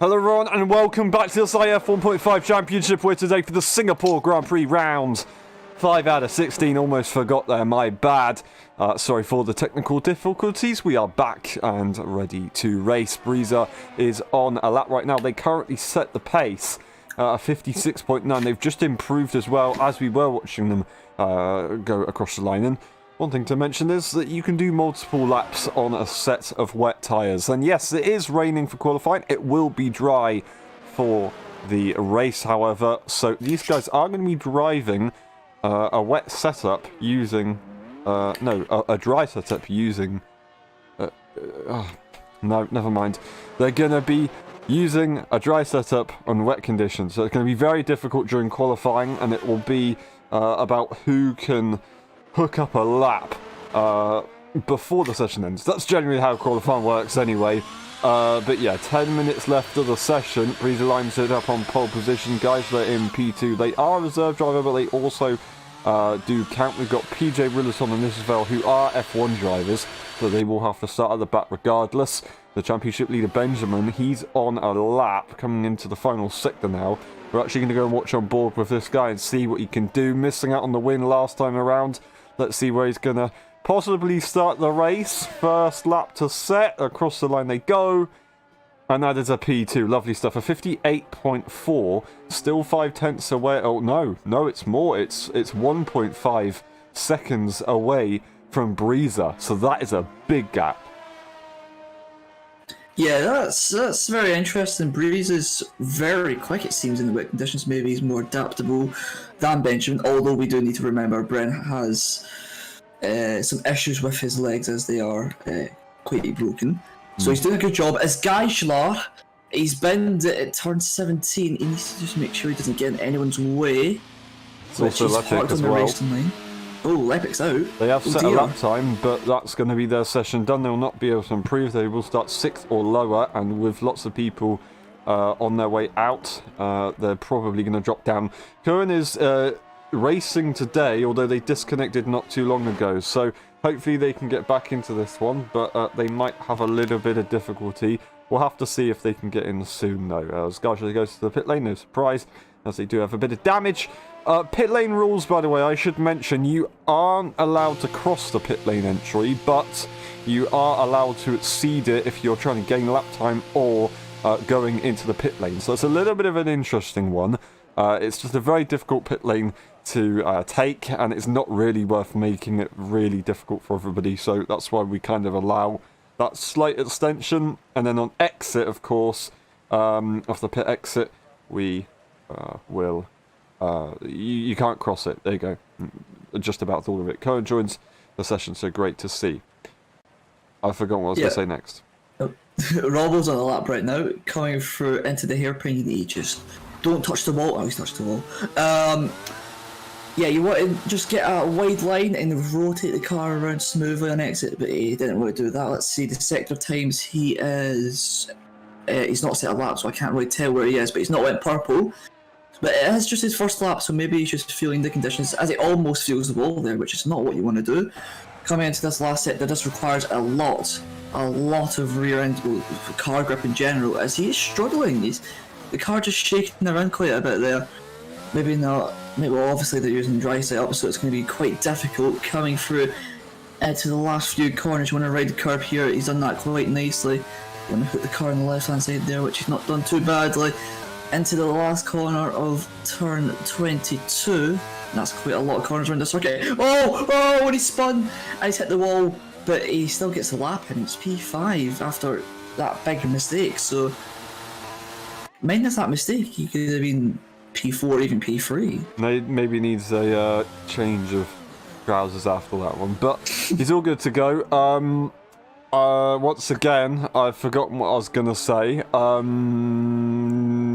Hello everyone and welcome back to the LSI F1.5 Championship. We're today for the Singapore Grand Prix rounds. 5 out of 16, almost forgot there, my bad. Sorry for the technical difficulties. We are back and ready to race. Breezer is on a lap right now. They currently set the pace at 56.9. They've just improved as well as we were watching them go across the line. And one thing to mention is that you can do multiple laps on a set of wet tyres. And yes, it is raining for qualifying. It will be dry for the race, however. So these guys are going to be driving a wet setup using... a dry setup using... no, never mind. They're going to be using a dry setup on wet conditions. So it's going to be very difficult during qualifying, and it will be about who can hook up a lap before the session ends. That's generally how qualifying works anyway. But yeah, 10 minutes left of the session. Breezer lines it up on pole position. Guys, they're in P2. They are a reserve driver, but they also do count. We've got PJ Rillaton and Isabel, who are F1 drivers, so they will have to start at the back regardless. The championship leader, Benjamin, he's on a lap coming into the final sector now. We're actually going to go and watch on board with this guy and see what he can do. Missing out on the win last time around. Let's see where he's going to possibly start the race. First lap to set. Across the line they go. And that is a P2. Lovely stuff. A 58.4. Still 0.5 away. Oh, no, it's more. It's 1.5 seconds away from Breezer. So that is a big gap. Yeah, that's very interesting. Breeze is very quick, it seems, in the wet conditions. Maybe he's more adaptable than Benjamin, although we do need to remember Brent has some issues with his legs as they are quite broken. So he's doing a good job. As Guy Schlar, he's been at turn 17. He needs to just make sure he doesn't get in anyone's way. It's also Lepic as well. Oh, Lepic's out. They have set a lap time, but that's going to be their session done. They'll not be able to improve. They will start 6th or lower, and with lots of people on their way out, they're probably going to drop down. Cohen is racing today, although they disconnected not too long ago, so hopefully they can get back into this one, but they might have a little bit of difficulty. We'll have to see if they can get in soon, though. As Garcia goes to the pit lane, no surprise, as they do have a bit of damage. Pit lane rules, by the way, I should mention, you aren't allowed to cross the pit lane entry, but you are allowed to exceed it if you're trying to gain lap time or going into the pit lane. So it's a little bit of an interesting one. It's just a very difficult pit lane to take, and it's not really worth making it really difficult for everybody. So that's why we kind of allow that slight extension. And then on exit, of course, off the pit exit, we will... you can't cross it. There you go. Just about all of it. Cohen joins the session, so great to see. I forgot what I was going to say next. Robbo's on the lap right now, coming through into the hairpin. You just don't touch the wall. Oh, he's touched the wall. Yeah, you want to just get a wide line and rotate the car around smoothly on exit, but he didn't want to do that. Let's see the sector times. He is... he's not set a lap, so I can't really tell where he is, but he's not went purple. But it is just his first lap, so maybe he's just feeling the conditions as he almost feels the wall there, which is not what you want to do. Coming into this last sector, this requires a lot of rear end car grip in general, as he is struggling. The car just shaking around quite a bit there. Maybe not. Well, obviously they're using dry setup, so it's going to be quite difficult coming through to the last few corners. You want to ride the curb here. He's done that quite nicely. You want to put the car on the left hand side there, which he's not done too badly. Into the last corner of turn 22. That's quite a lot of corners around the circuit. Oh, when he spun and he's hit the wall, but he still gets a lap in. It's P5 after that big mistake. So, minus that mistake, he could have been P4, even P3. Maybe needs a change of trousers after that one, but he's all good to go. Once again, I've forgotten what I was going to say.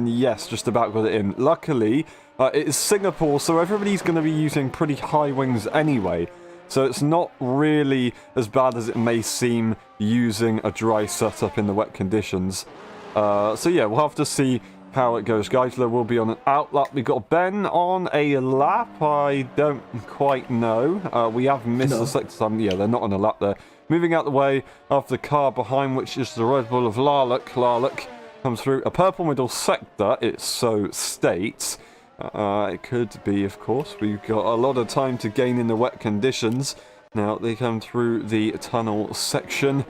Yes, just about got it in. Luckily, it is Singapore, so everybody's going to be using pretty high wings anyway. So it's not really as bad as it may seem using a dry setup in the wet conditions. So yeah, we'll have to see how it goes. Geisler will be on an out lap. We've got Ben on a lap. I don't quite know. We have missed the sector time. Yeah, they're not on a lap there. Moving out the way of the car behind, which is the Red Bull of Larlock. Larlock comes through a purple middle sector, it so states. It could be, of course. We've got a lot of time to gain in the wet conditions. Now, they come through the tunnel section,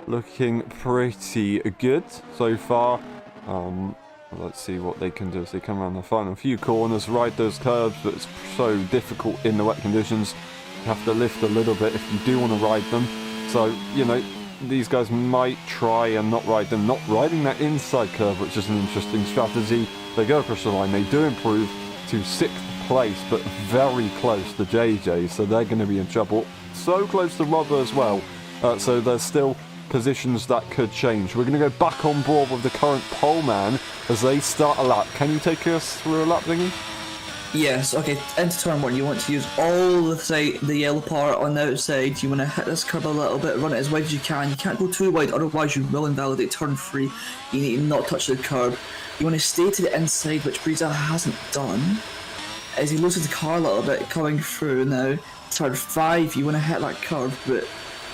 looking pretty good so far. Let's see what they can do as they come around the final few corners, ride those curbs, but it's so difficult in the wet conditions. You have to lift a little bit if you do want to ride them. So, you know, these guys might try and not ride them. Not riding that inside curve, which is an interesting strategy. They go across the line. They do improve to 6th place, but very close to JJ, so they're going to be in trouble. So close to Rubber as well. So there's still positions that could change. We're going to go back on board with the current pole man as they start a lap. Can you take us through a lap, Dingy? Yes, okay, into turn 1, you want to use all the yellow part on the outside. You want to hit this curb a little bit, run it as wide as you can. You can't go too wide, otherwise you will invalidate turn 3. You need to not touch the curb. You want to stay to the inside, which Breeza hasn't done. As he loses the car a little bit, coming through now. Turn 5, you want to hit that curb, but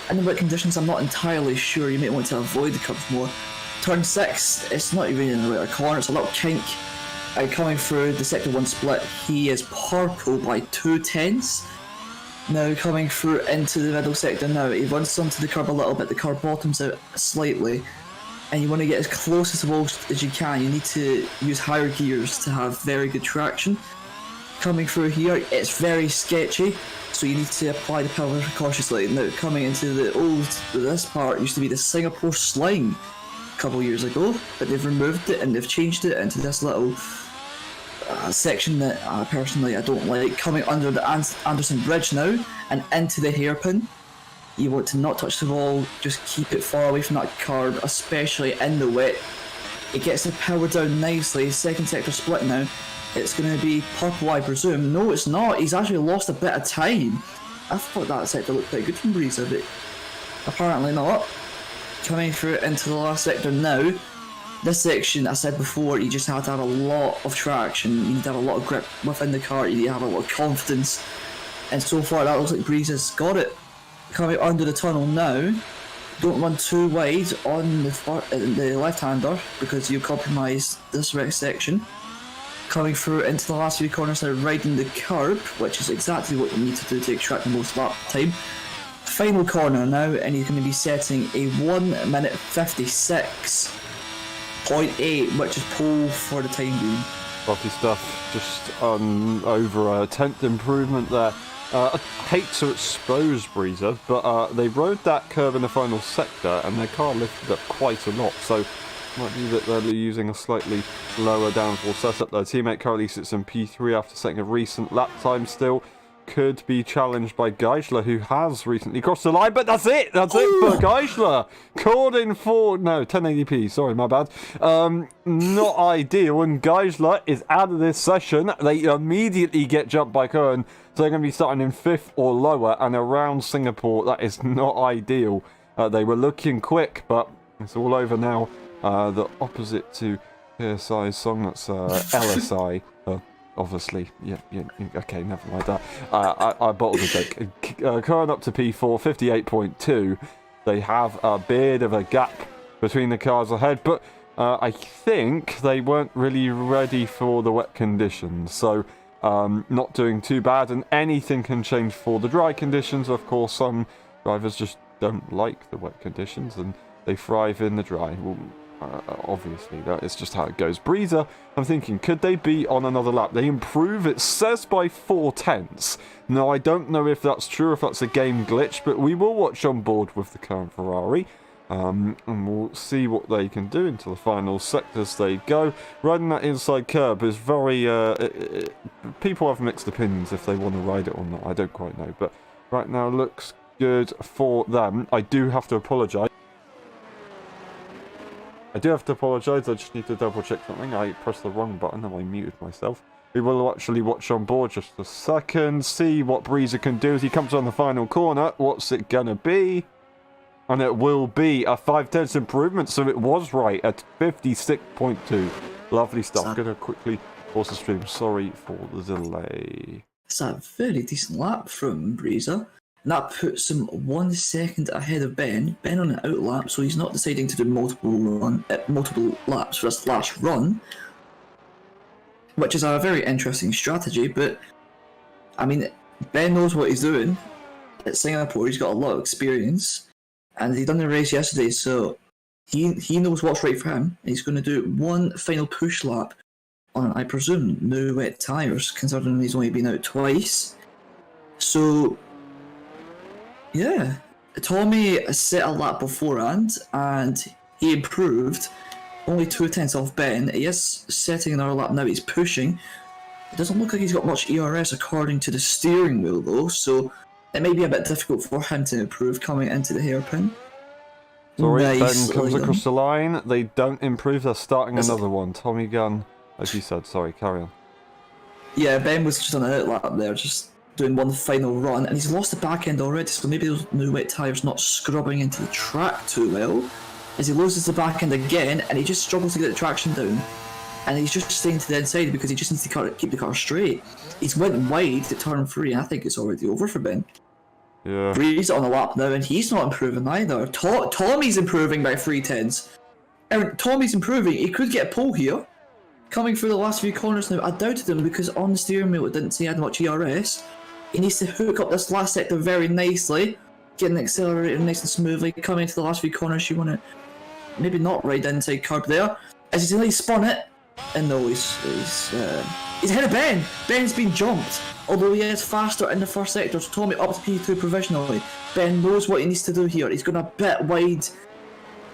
in the wet conditions, I'm not entirely sure. You might want to avoid the curbs more. Turn 6, it's not even in the right corner, it's a little kink. Coming through the sector 1 split, he is purple by 2/10. Now coming through into the middle sector now, he runs onto the curb a little bit, the car bottoms out slightly. and you want to get as close to the wall as you can. You need to use higher gears to have very good traction. Coming through here, it's very sketchy, so you need to apply the power cautiously. Now, coming into this part used to be the Singapore sling a couple years ago, but they've removed it and they've changed it into this little section that personally I don't like. Coming under the Anderson Bridge now and into the hairpin. You want to not touch the wall, just keep it far away from that curb, especially in the wet. It gets the power down nicely. Second sector split now. It's going to be purple, I presume. No, it's not. He's actually lost a bit of time. I thought that sector looked pretty good from Breeza, but apparently not. Coming through into the last sector now. This section, I said before, you just have to have a lot of traction. You need to have a lot of grip within the car. You need to have a lot of confidence. And so far, that looks like Breeza's got it. Coming under the tunnel now. Don't run too wide on the left-hander because you compromise this next section. Coming through into the last few corners now, riding the curb, which is exactly what you need to do to extract the most lap time. Final corner now, and he's going to be setting a 1 minute 56.8, which is pole for the time being. Lovely stuff, just over a 10th improvement there. I hate to expose Breeza, but they rode that curve in the final sector and their car lifted up quite a lot, so might be that they're using a slightly lower downforce setup. Their teammate currently sits in P3 after setting a recent lap time still. Could be challenged by Geisler, who has recently crossed the line, but that's it! That's it for Geisler! Called in for... no, 1080p, sorry, my bad. Not ideal, and Geisler is out of this session. They immediately get jumped by Kern, so they're going to be starting in 5th or lower, and around Singapore, that is not ideal. They were looking quick, but it's all over now. The opposite to LSI's song, that's LSI. Obviously, yeah, okay, never mind that. I bottled the joke. Current up to P4, 58.2. They have a bit of a gap between the cars ahead, but I think they weren't really ready for the wet conditions, so not doing too bad, and anything can change for the dry conditions. Of course, some drivers just don't like the wet conditions, and they thrive in the dry. Well, obviously, that is just how it goes. Breeza, I'm thinking, could they be on another lap? They improve, it says by 4/10. Now, I don't know if that's true, if that's a game glitch, but we will watch on board with the current Ferrari. And we'll see what they can do into the final sectors they go. Riding that inside curb is very... people have mixed opinions if they want to ride it or not. I don't quite know, but right now looks good for them. I do have to apologise. I just need to double check something. I pressed the wrong button and I muted myself. We will actually watch on board just a second, see what Breeza can do as he comes on the final corner. What's it gonna be? And it will be a 5/10 improvement, so it was right at 56.2. Lovely stuff. Gonna quickly pause the stream. Sorry for the delay. It's a very decent lap from Breeza. And that puts him 1 second ahead of Ben. Ben on an out lap, so he's not deciding to do multiple laps for this last run, which is a very interesting strategy. But I mean, Ben knows what he's doing. At Singapore, he's got a lot of experience, and he done the race yesterday, so he knows what's right for him. He's going to do one final push lap on, I presume, new wet tyres, considering he's only been out twice. So yeah, Tommy set a lap beforehand and he improved. Only 2/10 off Ben. He is setting another lap now. He's pushing. It doesn't look like he's got much ERS according to the steering wheel though, so it may be a bit difficult for him to improve coming into the hairpin. Sorry, Ben comes across the line. They don't improve. They're starting another one. Tommy Gunn, as you said. Sorry, carry on. Yeah, Ben was just on an out lap there, just doing one final run, and he's lost the back end already, so maybe those new wet tyres not scrubbing into the track too well, as he loses the back end again, and he just struggles to get the traction down, and he's just staying to the inside because he just needs to keep the car straight. He's went wide to turn 3, and I think it's already over for Ben. Yeah. Breeze on the lap now, and he's not improving either. Tommy's improving by 3/10. And Tommy's improving, he could get a pole here. Coming through the last few corners now, I doubted him because on the steering wheel it didn't say he had much ERS. He needs to hook up this last sector very nicely, getting accelerated nice and smoothly. Coming into the last few corners, you want to maybe not right inside curb there. As he's nearly spun it, and no, he's ahead of Ben. Ben's been jumped, although he is faster in the first sector. So Tommy up to P2 provisionally. Ben knows what he needs to do here. He's going a bit wide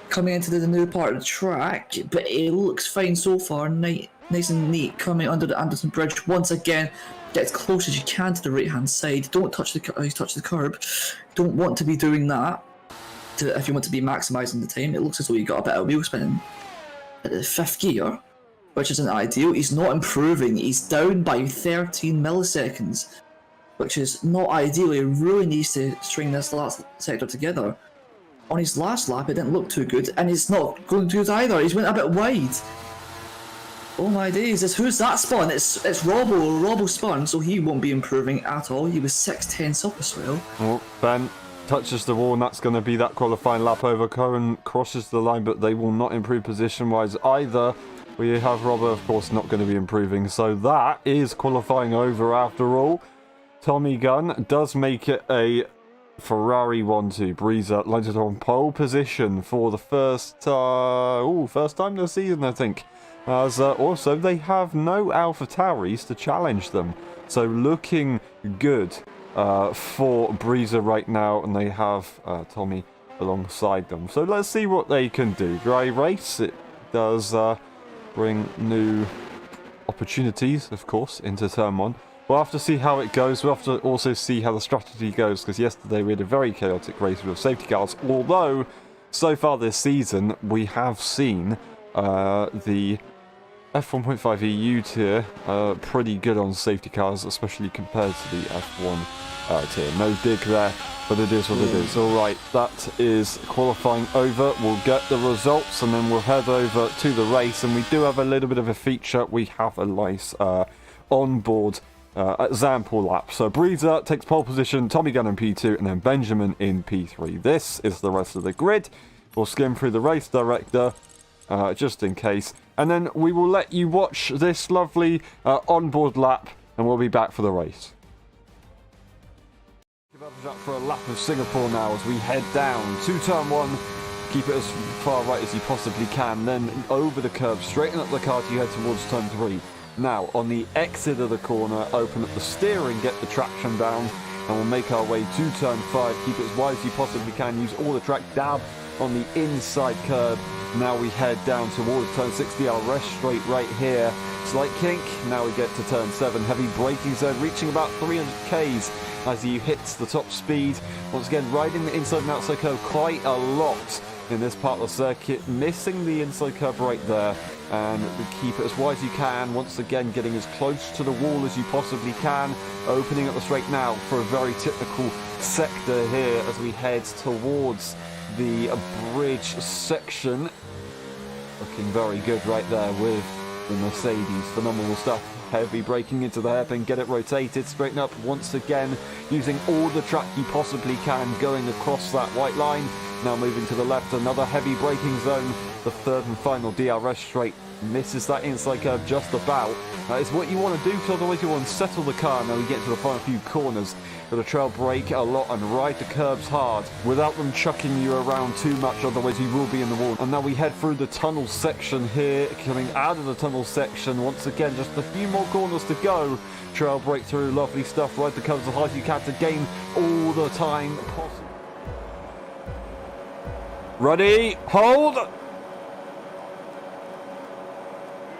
coming into the new part of the track, but it looks fine so far. Nice and neat coming under the Anderson Bridge once again. Get as close as you can to the right hand side. Don't touch he's touched the curb. Don't want to be doing that if you want to be maximising the time. It looks as though you got a bit of wheel spinning at the 5th gear, which isn't ideal. He's not improving. He's down by 13 milliseconds, which is not ideal. He really needs to string this last sector together. On his last lap, it didn't look too good, and it's not going good either. He's went a bit wide. Oh my days, who's that spun? It's Robbo. Robbo spun, so he won't be improving at all. He was 6/10 up as well. Oh, Ben touches the wall, and that's going to be that qualifying lap over. Cohen crosses the line, but they will not improve position-wise either. We have Robbo, of course, not going to be improving. So that is qualifying over after all. Tommy Gunn does make it a Ferrari 1-2. Breezer landed on pole position for the first time this season, I think. As also, they have no AlphaTauris to challenge them. So looking good for Breezer right now, and they have Tommy alongside them. So let's see what they can do. Dry race, it does bring new opportunities, of course, into turn 1. We'll have to see how it goes. We'll have to also see how the strategy goes, because yesterday we had a very chaotic race with safety cars. Although, so far this season, we have seen the F1.5 EU tier pretty good on safety cars, especially compared to the F1 tier. No dig there, but it is what it is. Alright, that is qualifying over. We'll get the results and then we'll head over to the race. And we do have a little bit of a feature. We have a nice on-board example lap. So Breezer takes pole position, Tommy Gunn in P2, and then Benjamin in P3. This is the rest of the grid. We'll skim through the race director just in case. And then we will let you watch this lovely onboard lap, and we'll be back for the race. Give up for a lap of Singapore now as we head down to turn 1. Keep it as far right as you possibly can. Then over the curb, straighten up the car to head towards turn 3. Now, on the exit of the corner, open up the steering, get the traction down, and we'll make our way to turn 5. Keep it as wide as you possibly can. Use all the track, dab on the inside curb. Now we head down towards turn 60, our rest straight right here. Slight kink, now we get to turn 7. Heavy braking zone, reaching about 300 k's as he hits the top speed. Once again, riding the inside and outside curve quite a lot in this part of the circuit. Missing the inside curve right there. And keep it as wide as you can. Once again, getting as close to the wall as you possibly can. Opening up the straight now for a very typical sector here as we head towards the bridge section. Looking very good right there with the Mercedes. Phenomenal stuff. Heavy braking into the hairpin, get it rotated, straighten up once again, using all the track you possibly can, going across that white line. Now moving to the left, another heavy braking zone. The third and final DRS straight misses that inside curve just about. That is what you want to do, because otherwise you want to settle the car. Now we get to the final few corners. Got to trail brake a lot and ride the curbs hard without them chucking you around too much, otherwise you will be in the wall. And now we head through the tunnel section here, coming out of the tunnel section. Once again, just a few more corners to go. Trail brake through, lovely stuff. Ride the curbs as hard as you can to gain all the time possible. Ready, hold,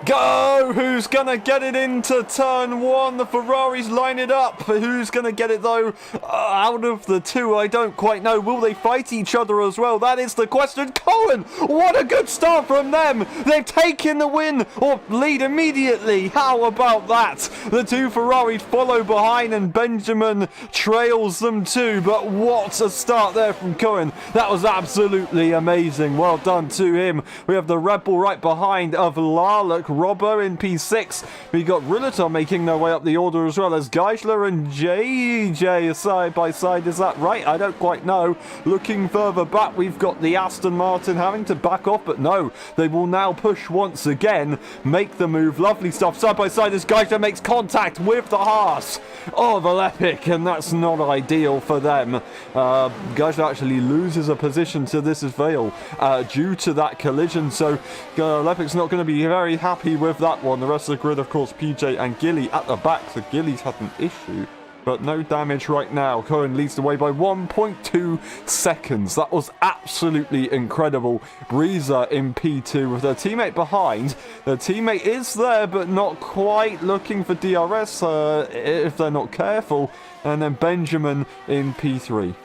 go! Who's gonna get it into turn 1? The Ferraris line it up. Who's gonna get it though? Out of the two, I don't quite know. Will they fight each other as well? That is the question. Cohen, what a good start from them. They've taken the win or lead immediately. How about that? The two Ferraris follow behind and Benjamin trails them too. But what a start there from Cohen. That was absolutely amazing. Well done to him. We have the Red Bull right behind of Larlock Robbo in P6. We got Rillator making their way up the order as well as Geisler and JJ side by side. Is that right? I don't quite know. Looking further back, we've got the Aston Martin having to back off, but no, they will now push once again, make the move. Lovely stuff. Side by side as Geisler makes contact with the Haas of Lepic, and that's not ideal for them. Geisler actually loses a position to this as Vale due to that collision, so Lepic's not going to be very happy with that one. The rest of the grid, of course, PJ and Gilly at the back, so Gilly's had an issue, but no damage right now. Cohen leads the way by 1.2 seconds. That was absolutely incredible. Breezer in P2 with their teammate behind. Their teammate is there, but not quite looking for DRS if they're not careful. And then Benjamin in P3.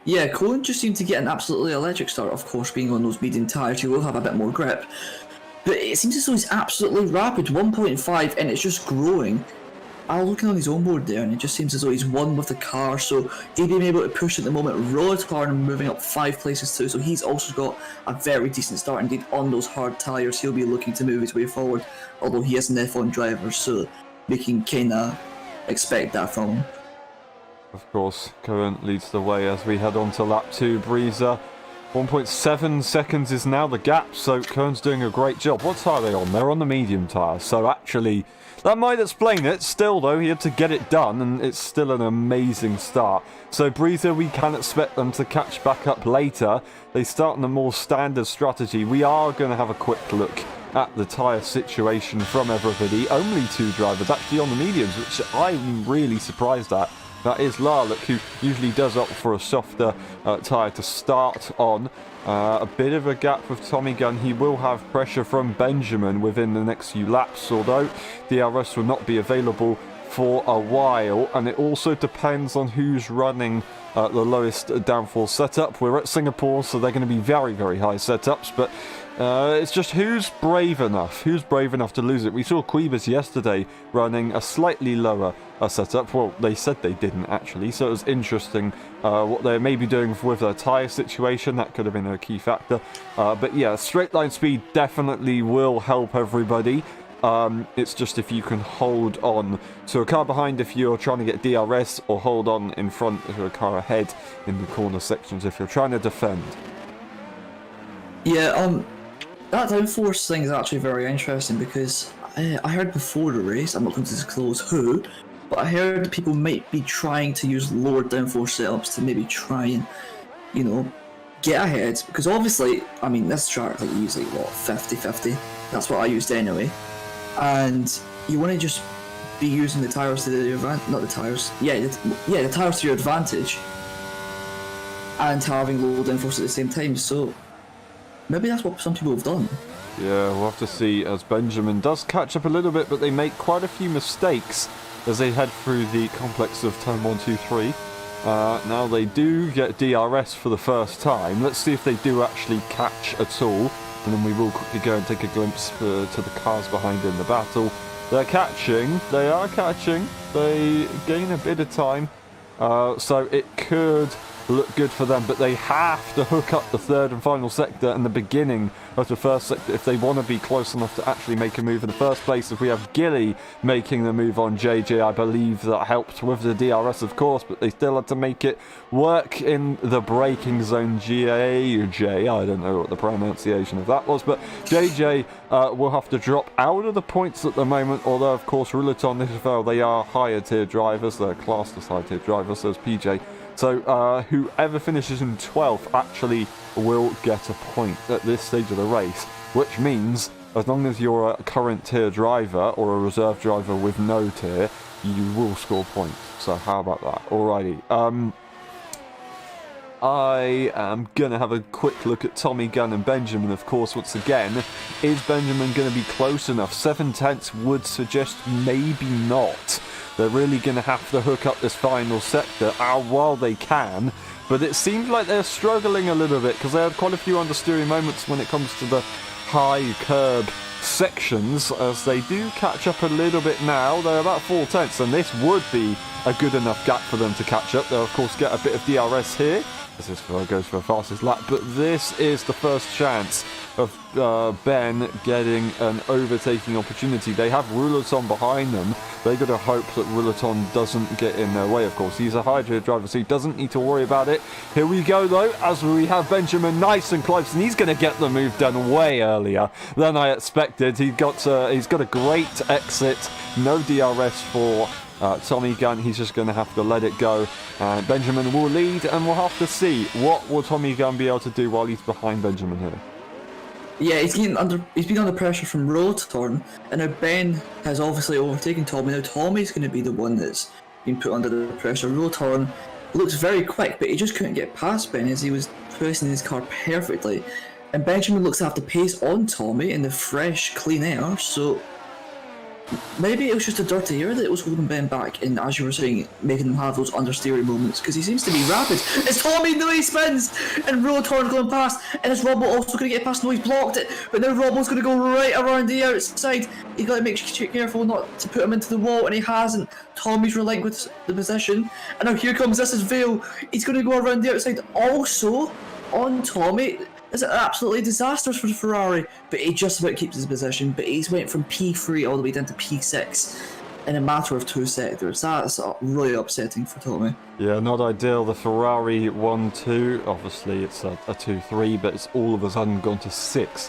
Yeah, Cohen just seemed to get an absolutely electric start. Of course, being on those medium tyres, you will have a bit more grip. But it seems as though he's absolutely rapid, 1.5, and it's just growing. I'm looking on his own board there, and it just seems as though he's won with the car, so he's been able to push at the moment. Rollins moving up 5 places too, so he's also got a very decent start. Indeed, on those hard tyres, he'll be looking to move his way forward, although he is an F1 driver, so we can kind of expect that from him. Of course, Cohen leads the way as we head on to lap 2. Breezer, 1.7 seconds is now the gap, so Cohen's doing a great job. What tyre are they on? They're on the medium tyre, so actually that might explain it. Still, though, he had to get it done, and it's still an amazing start. So Breezer, we can expect them to catch back up later. They start on a more standard strategy. We are going to have a quick look at the tyre situation from everybody. Only 2 drivers actually on the mediums, which I'm really surprised at. That is Larlock, who usually does opt for a softer tyre to start on. A bit of a gap with Tommy Gunn. He will have pressure from Benjamin within the next few laps, although DRS will not be available for a while, and it also depends on who's running the lowest downforce setup. We're at Singapore, so they're going to be very, very high setups, but it's just who's brave enough to lose it. We saw Quibus yesterday running a slightly lower setup. Well, they said they didn't actually, so it was interesting what they may be doing with their tyre situation. That could have been a key factor, but yeah, straight line speed definitely will help everybody. It's just if you can hold on to a car behind if you're trying to get DRS, or hold on in front to a car ahead in the corner sections if you're trying to defend. Yeah, that downforce thing is actually very interesting, because I heard before the race, I'm not going to disclose who, but I heard people might be trying to use lower downforce setups to maybe try and, you know, get ahead. Because obviously, I mean, this track, like, you use like, what, 50-50? That's what I used anyway. And you want to just be using the tyres to your advantage, not the tyres, the tyres to your advantage, and having low downforce at the same time, so maybe that's what some people have done. Yeah, we'll have to see as Benjamin does catch up a little bit, but they make quite a few mistakes as they head through the complex of turn 1, 2, 3. Now they do get DRS for the first time. Let's see if they do actually catch at all, and then we will quickly go and take a glimpse to the cars behind in the battle. They're catching, they are catching, they gain a bit of time, so it could look good for them, but they have to hook up the third and final sector and the beginning of the first sector if they want to be close enough to actually make a move in the first place. If we have Gilly making the move on JJ, I believe that helped with the DRS, of course, but they still had to make it work in the braking zone. JJ, I don't know what the pronunciation of that was, but JJ will have to drop out of the points at the moment, although of course Ruleton, Nishavel, they are higher tier drivers, they're classed as high tier drivers, so is PJ. So whoever finishes in 12th actually will get a point at this stage of the race, which means as long as you're a current tier driver or a reserve driver with no tier, you will score points. So how about that? Alrighty. I am going to have a quick look at Tommy Gunn and Benjamin, of course, once again. Is Benjamin going to be close enough? 7/10 would suggest maybe not. They're really going to have to hook up this final sector while they can, but it seemed like they're struggling a little bit because they had quite a few understeering moments when it comes to the high curb sections, as they do catch up a little bit now. They're about 4/10, and this would be a good enough gap for them to catch up. They'll of course get a bit of DRS here, as this goes for the fastest lap. But this is the first chance of Ben getting an overtaking opportunity. They have Rouleton behind them. They got to hope that Rouleton doesn't get in their way, of course. He's a hydro driver, so he doesn't need to worry about it. Here we go, though, as we have Benjamin nice and close, and he's going to get the move done way earlier than I expected. He's got a great exit, no DRS for Tommy Gunn. He's just going to have to let it go. Benjamin will lead, and we'll have to see what will Tommy Gunn be able to do while he's behind Benjamin here. Yeah, he's been under pressure from Rouleton, and now Ben has obviously overtaken Tommy. Now Tommy's going to be the one that's been put under the pressure. Rouleton looks very quick, but he just couldn't get past Ben as he was pressing his car perfectly. And Benjamin looks to have to pace on Tommy in the fresh, clean air, so maybe it was just a dirty air that was holding Ben back, and as you were saying, making him have those understeering moments, because he seems to be rapid. It's Tommy, no, he spins, and Rouleton going past, and is Robbo also going to get past? No, he's blocked it, but now Robbo's going to go right around the outside. He's got to make careful not to put him into the wall, and he hasn't. Tommy's relinquished the position, and now here comes, this is Vale. He's going to go around the outside also on Tommy. It's absolutely disastrous for the Ferrari, but he just about keeps his position. But he's went from P3 all the way down to P6 in a matter of 2 sectors. That's really upsetting for Tommy. Yeah, not ideal. The Ferrari 1-2, obviously it's a 2-3, but it's all of a sudden gone to 6.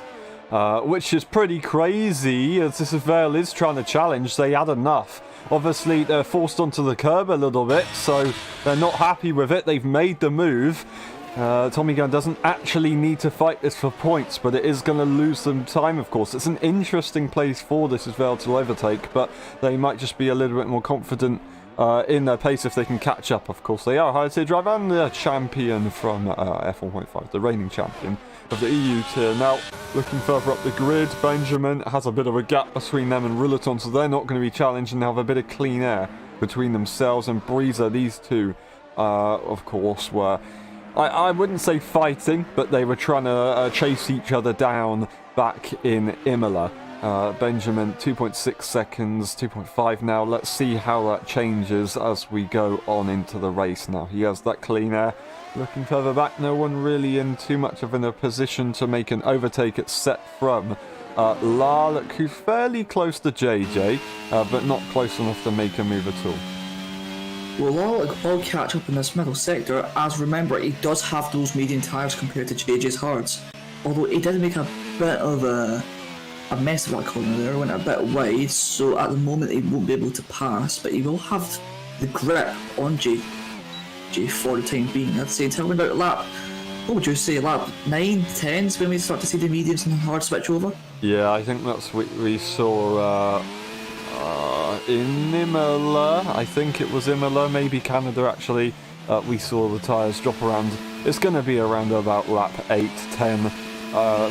Which is pretty crazy, as this Vale is trying to challenge. They had enough. Obviously, they're forced onto the curb a little bit, so they're not happy with it. They've made the move. Tommy Gunn doesn't actually need to fight this for points, but it is going to lose some time, of course. It's an interesting place for this as well to overtake, but they might just be a little bit more confident in their pace if they can catch up. Of course, they are a high tier driver and the champion from F1.5, the reigning champion of the EU tier. Now, looking further up the grid, Benjamin has a bit of a gap between them and Rouleton, so they're not going to be challenged and have a bit of clean air between themselves and Breezer. These two, of course, were... I wouldn't say fighting, but they were trying to chase each other down back in Imola. Benjamin, 2.6 seconds, 2.5 now. Let's see how that changes as we go on into the race now. He has that clean air. Looking further back, no one really in too much of a position to make an overtake except from Lark, who's fairly close to JJ, but not close enough to make a move at all. Well, Lark will catch up in this middle sector, as remember, he does have those medium tyres compared to JJ's hards. Although he did make a bit of a mess of that corner there, went a bit wide, so at the moment he won't be able to pass, but he will have the grip on JJ for the time being. I'd say until about lap, what would you say, lap 9, 10 is when we start to see the mediums and hard switch over? Yeah, I think that's what we saw in Imola. I think it was Imola, maybe Canada actually. We saw the tyres drop around. It's going to be around about lap 8, 10.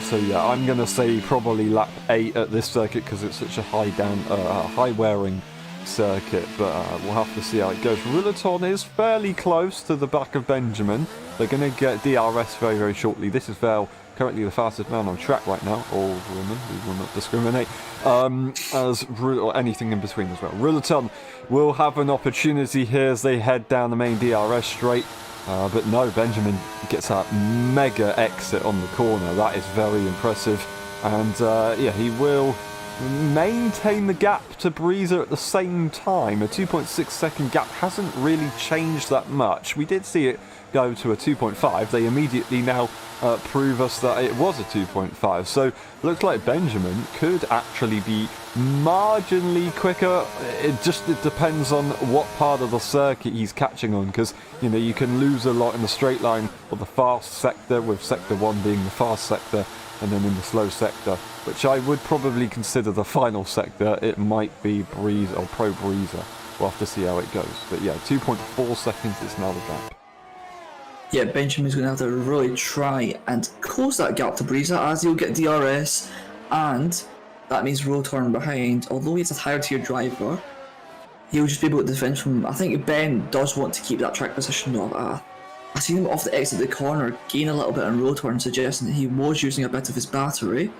So yeah, I'm going to say probably lap 8 at this circuit because it's such a high wearing circuit, but we'll have to see how it goes. Rouleton is fairly close to the back of Benjamin. They're going to get DRS very, very shortly. This is Vale, currently the fastest man on track right now, or woman, we will not discriminate, or anything in between as well. Rouleton will have an opportunity here as they head down the main DRS straight, but no, Benjamin gets that mega exit on the corner. That is very impressive, and yeah, he will maintain the gap to Breezer at the same time. A 2.6 second gap hasn't really changed that much. We did see it go to a 2.5. They immediately now prove us that it was a 2.5. So looks like Benjamin could actually be marginally quicker. It depends on what part of the circuit he's catching on, because you know you can lose a lot in the straight line or the fast sector, with sector 1 being the fast sector, and then in the slow sector, which I would probably consider the final sector, it might be Breeze or Pro Breezer. We'll have to see how it goes. But yeah, 2.4 seconds is now the gap. Yeah, Benjamin's going to have to really try and close that gap to Breezer, as he'll get DRS, and that means Rouleton behind. Although he's a higher tier driver, he'll just be able to defend from... I think Ben does want to keep that track position though. I seen him off the exit of the corner gain a little bit on Rouleton, suggesting that he was using a bit of his battery.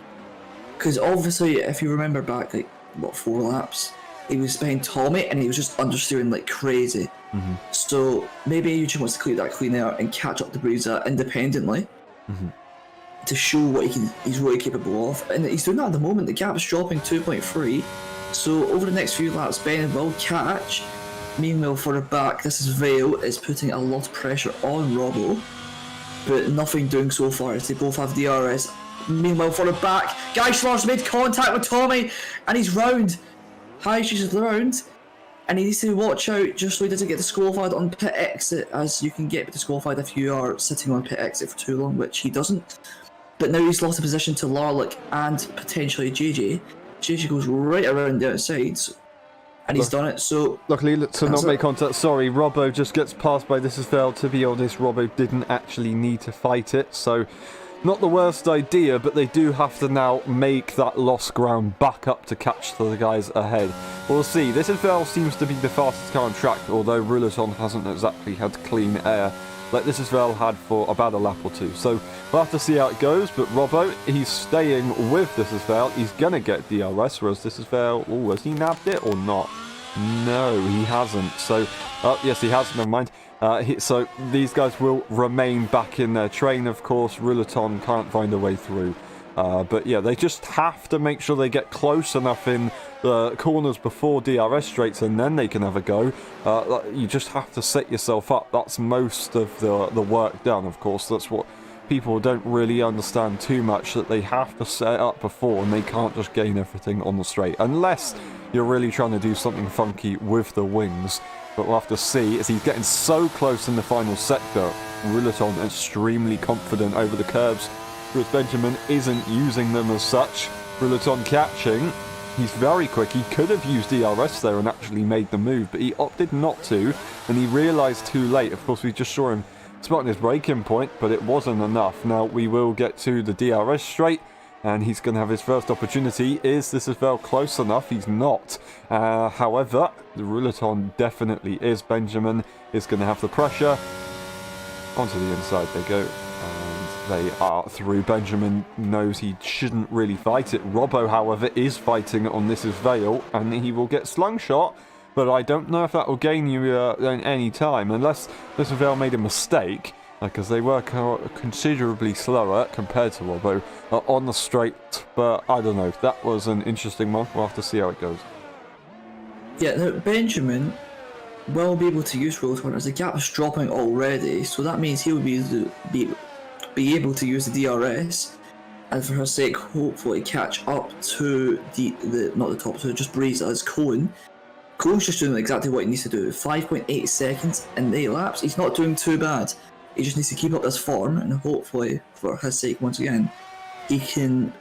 Because obviously, if you remember back, like, what, 4 laps, he was behind Tommy and he was just understeering like crazy. So maybe Yuji wants to clear that clean air and catch up to Breeza independently to show what he's really capable of. And he's doing that at the moment. The gap is dropping 2.3. So over the next few laps, Ben will catch. Meanwhile, for the back, this is Vale is putting a lot of pressure on Robbo, but nothing doing so far as they both have DRS. Meanwhile, for the back, Guy Schlar's made contact with Tommy, and he's round. Hayashi's round, and he needs to watch out just so he doesn't get disqualified on pit exit, as you can get disqualified if you are sitting on pit exit for too long, which he doesn't. But now he's lost a position to Larlick and potentially JJ. JJ goes right around the outside, and he's done it. So luckily, to not make contact. Sorry, Robbo just gets passed by This Is Vale. To be honest, Robbo didn't actually need to fight it, so not the worst idea, but they do have to now make that lost ground back up to catch the guys ahead. We'll see. This Is Vale seems to be the fastest car on track, although Ruleton hasn't exactly had clean air like This Is Vale had for about a lap or two. So we'll have to see how it goes, but Robbo, he's staying with This Is Vale. He's going to get DRS, whereas This Is Vale, oh, has he nabbed it or not? No, he hasn't. So, yes, he has, never mind. So these guys will remain back in their train, of course. Ruleton can't find a way through. But yeah, they just have to make sure they get close enough in the corners before DRS straights, and then they can have a go. You just have to set yourself up. That's most of the work done, of course. That's what people don't really understand too much, that they have to set up before, and they can't just gain everything on the straight. Unless you're really trying to do something funky with the wings. But we'll have to see, as he's getting so close in the final sector. Ruleton extremely confident over the curbs, whereas Benjamin isn't using them as such. Ruleton catching. He's very quick. He could have used DRS there and actually made the move, but he opted not to, and he realised too late. Of course, we just saw him spotting his braking point, but it wasn't enough. Now, we will get to the DRS straight, and he's going to have his first opportunity. Is This Is Vale close enough? He's not. However, the Ruleton definitely is. Benjamin is going to have the pressure. Onto the inside they go. And they are through. Benjamin knows he shouldn't really fight it. Robbo, however, is fighting on This Is Vale, and he will get slungshot. But I don't know if that will gain you in any time, unless This Is Vale made a mistake. Because they were considerably slower compared to Robbo on the straight, but I don't know. That was an interesting one. We'll have to see how it goes. yeah, now Benjamin will be able to use Ruleton as the gap is dropping already, so that means he will be able to use the DRS, and for her sake, hopefully catch up to not the top two, just Breeze as Cohen. Cohen's just doing exactly what he needs to do. 5.8 seconds in 8 laps. He's not doing too bad. He just needs to keep up this form, and hopefully, for his sake, once again, he can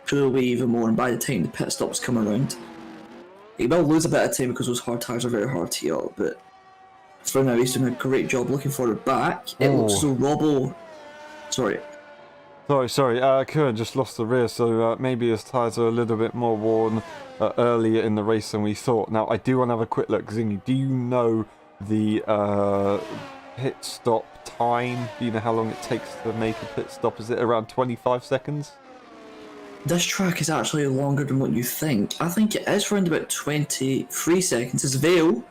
pull away even more, and by the time the pit stops come around, he will lose a bit of time because those hard tyres are very hard to get, but for now he's doing a great job looking for it back. It looks as though Robbo... Sorry. Kieran just lost the rear, so maybe his tyres are a little bit more worn earlier in the race than we thought. Now, I do want to have a quick look. Zingy, do you know the pit stop time? Do you know how long it takes to make a pit stop? Is it around 25 seconds? This track is actually longer than what you think. I think it is around about 23 seconds. It's Vale.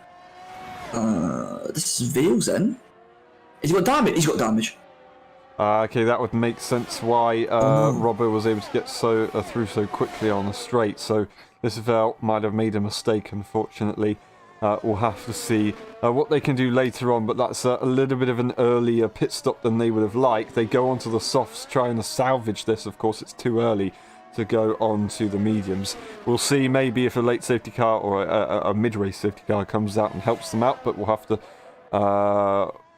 This is Vale's in. He's got damage. He's got damage. Okay, that would make sense why Robbo was able to get through so quickly on the straight. So This Is Vale might have made a mistake, unfortunately. We'll have to see what they can do later on, but that's a little bit of an earlier pit stop than they would have liked. They go onto the softs trying to salvage this. Of course, it's too early to go on to the mediums. We'll see maybe if a late safety car or a mid-race safety car comes out and helps them out, but we'll have to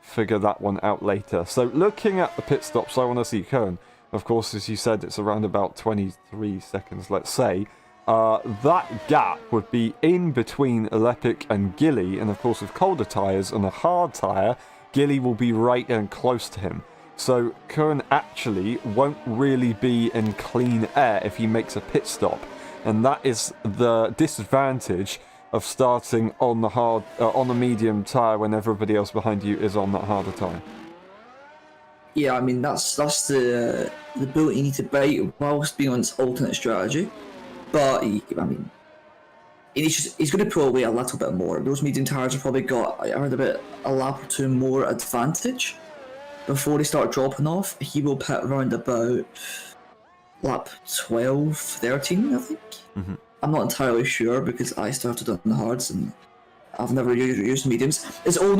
figure that one out later. So looking at the pit stops, I want to see Kern. Of course, as you said, it's around about 23 seconds, let's say. That gap would be in between Lepic and Gilly, and of course with colder tyres and a hard tyre, Gilly will be right and close to him. So Kern actually won't really be in clean air if he makes a pit stop, and that is the disadvantage of starting on the on the medium tyre when everybody else behind you is on that harder tyre. Yeah, I mean that's the bullet you need to bite whilst being on its alternate strategy. But I mean, he's going to pull away a little bit more. Those medium tyres have probably got around about a lap or two more advantage before they start dropping off. He will pit around about lap 12, 13, I think. Mm-hmm. I'm not entirely sure because I started on the hards and I've never used mediums. Oh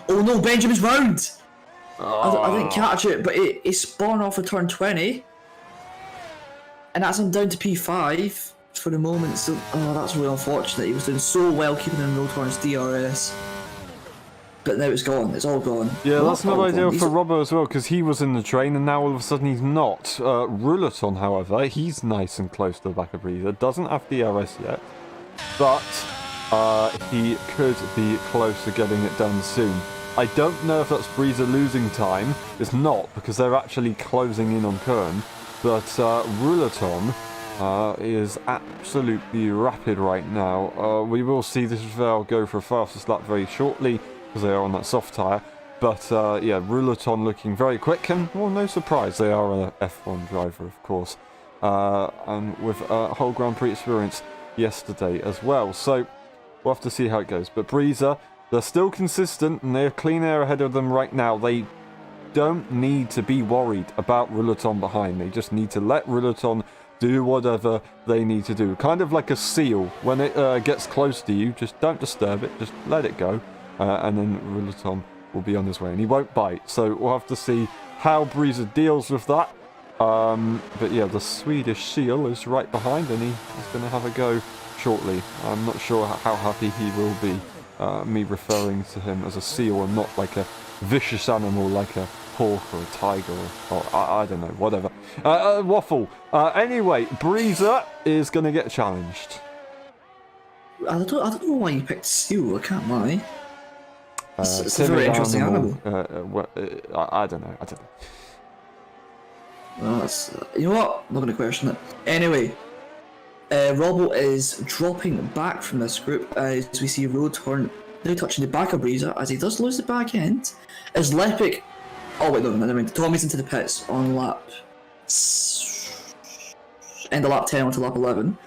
no, Benjamin's round! I didn't catch it, but it spun off a turn 20. And that's him down to P5 for the moment, so that's really unfortunate. He was doing so well keeping in Rotorn's DRS. But now it's gone, it's all gone. Yeah, that's not ideal for Robbo as well, because he was in the train and now all of a sudden he's not. Ruleton, however, he's nice and close to the back of Breezer, doesn't have DRS yet, but he could be close to getting it done soon. I don't know if that's Breezer losing time. It's not, because they're actually closing in on Kern. But Ruleton is absolutely rapid right now. We will see this Vel go for a fastest lap very shortly, because they are on that soft tyre. But yeah, Ruleton looking very quick, and well, no surprise, they are an F1 driver, of course. And with a whole Grand Prix experience yesterday as well. So we'll have to see how it goes. But Breezer, they're still consistent, and they have clean air ahead of them right now. They don't need to be worried about Ruleton behind. They just need to let Ruleton do whatever they need to do. Kind of like a seal. When it gets close to you, just don't disturb it. Just let it go. And then Ruleton will be on his way. And he won't bite. So we'll have to see how Breezer deals with that. But yeah, the Swedish seal is right behind, and he's going to have a go shortly. I'm not sure how happy he will be. Me referring to him as a seal and not like a vicious animal like a hawk or a tiger or I don't know, whatever. Waffle. Anyway, Breezer is going to get challenged. I don't know why you picked seal, I can't lie. It's a very interesting animal. I don't know. Well, you know what? I'm not going to question it. Anyway, Robbo is dropping back from this group as we see Roadhorn now touching the back of Breezer as he does lose the back end. As Lepic, oh wait, no, never mind. Tommy's into the pits on end of lap 10 onto lap 11.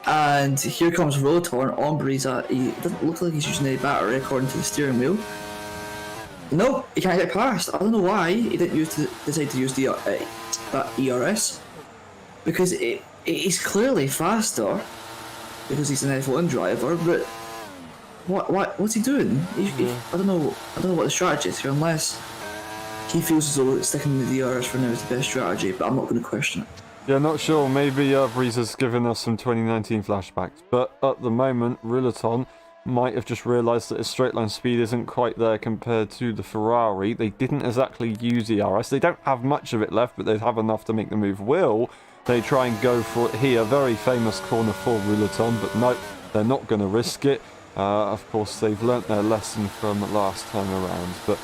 And here comes Roadhorn on Breezer. He doesn't look like he's using any battery according to the steering wheel. No, he can't get past. I don't know why he didn't decide to use that ERS. Because he's clearly faster because he's an F1 driver, but what's he doing? I don't know what the strategy is here, unless he feels as though sticking with the DRS for now is the best strategy, but I'm not going to question it. Yeah, not sure. Maybe Breezer's given us some 2019 flashbacks, but at the moment, Ruleton might have just realised that his straight line speed isn't quite there compared to the Ferrari. They didn't exactly use ERS. They don't have much of it left, but they have enough to make the move. Will they try and go for it here? Very famous corner for Ruleton, but no, they're not going to risk it. Of course, they've learnt their lesson from last time around, but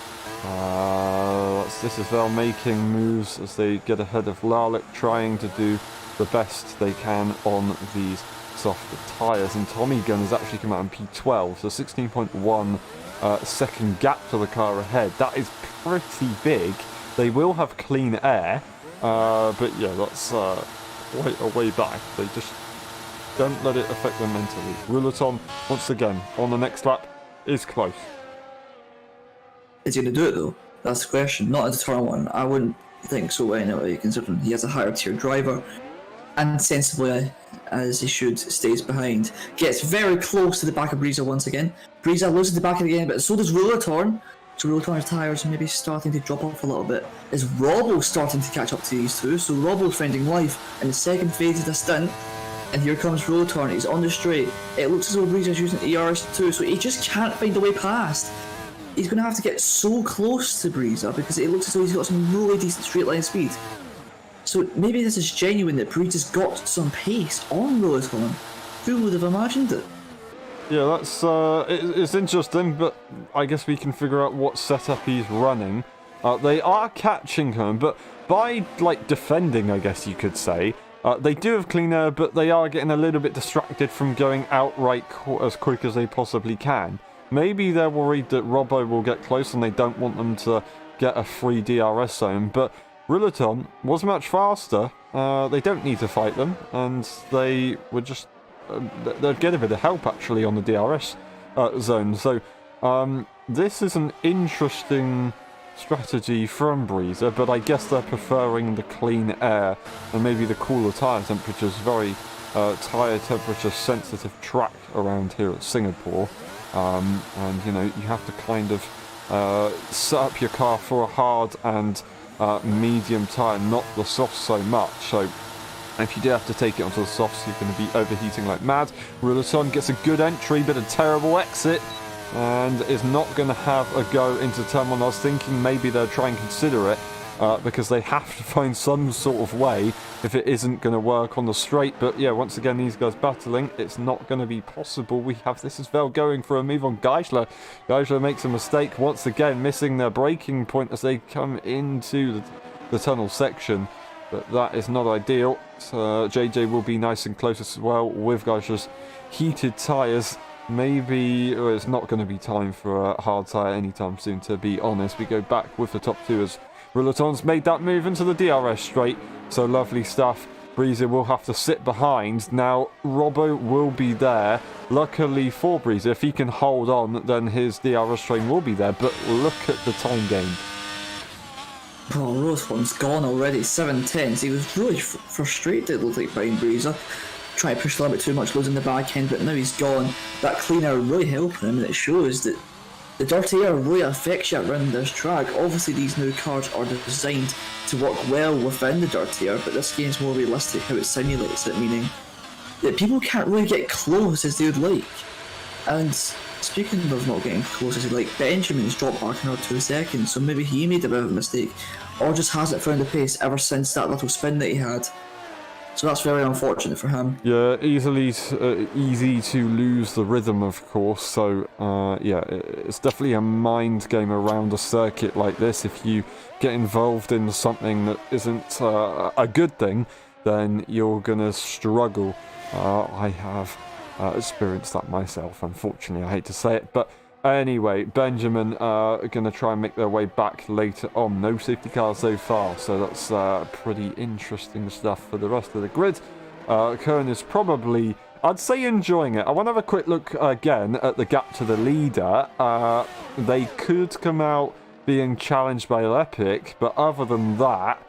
this is Vel making moves as they get ahead of Lalek, trying to do the best they can on these softer tyres. And Tommy Gunn has actually come out in P12, so 16.1 second gap to the car ahead. That is pretty big. They will have clean air, but yeah, that's way back. They just don't let it affect them mentally. Ruleton, once again, on the next lap, is close. Is he going to do it though? That's the question. Not into turn one. I wouldn't think so anyway, considering he has a higher tier driver. And sensibly, as he should, stays behind. Gets very close to the back of Breezer once again. Breezer loses the back again, but so does Ruleton. So Ruleton's tyres are maybe starting to drop off a little bit. Is Robbo starting to catch up to these two? So Robbo's finding life in the second phase of the stint. And here comes Ruleton. He's on the straight. It looks as though Breezer's using ERS too, so he just can't find a way past. He's going to have to get so close to Breezer because it looks as though he's got some really decent straight line speed. So maybe this is genuine that Breezer's got some pace on Ruleton. Who would have imagined it? Yeah, that's it's interesting, but I guess we can figure out what setup he's running. They are catching him, but by like defending, I guess you could say. They do have clean air, but they are getting a little bit distracted from going outright as quick as they possibly can. Maybe they're worried that Robbo will get close and they don't want them to get a free DRS zone, but Ruleton was much faster. They don't need to fight them, and they were just they're getting a bit of help actually on the DRS zone. So this is an interesting strategy from Breezer, but I guess they're preferring the clean air and maybe the cooler tyre temperatures. Very tyre temperature sensitive track around here at Singapore, and you know, you have to kind of set up your car for a hard and medium tyre, not the softs so much. So if you do have to take it onto the softs, you're going to be overheating like mad. Ruleton gets a good entry, but a terrible exit, and is not going to have a go into turn one. I was thinking maybe they'll try and consider it, because they have to find some sort of way if it isn't going to work on the straight. But yeah, once again, these guys battling. It's not going to be possible. We have this as well going for a move on Geisler. Geisler makes a mistake once again, missing their braking point as they come into the tunnel section. But that is not ideal. So JJ will be nice and close as well with Geisler's heated tyres. Maybe it's not going to be time for a hard tyre anytime soon, to be honest. We go back with the top two as Ruleton's made that move into the DRS straight. So lovely stuff. Breezer will have to sit behind. Now, Robbo will be there. Luckily for Breezer, if he can hold on, then his DRS train will be there. But look at the time gain. Oh, Roseform's gone already, 7/10. He was really frustrated, it looked like, behind Breezer. Trying to push a little bit too much, losing the back end, but now he's gone. That clean air really helping him, and it shows that the dirty air really affects you around this track. Obviously, these new cars are designed to work well within the dirty air, but this game's more realistic how it simulates it, meaning that people can't really get close as they would like. And speaking of not getting close as they'd like, Benjamin's dropped back another 2 seconds, so maybe he made a bit of a mistake, or just hasn't found the pace ever since that little spin that he had. So that's very unfortunate for him. Yeah, easy to lose the rhythm, of course. So, yeah, it's definitely a mind game around a circuit like this. If you get involved in something that isn't a good thing, then you're going to struggle. I have experienced that myself, unfortunately. I hate to say it, but anyway, Benjamin are going to try and make their way back later on. No safety cars so far, so that's pretty interesting stuff for the rest of the grid. Kern is probably, I'd say, enjoying it. I want to have a quick look again at the gap to the leader. They could come out being challenged by Epic, but other than that,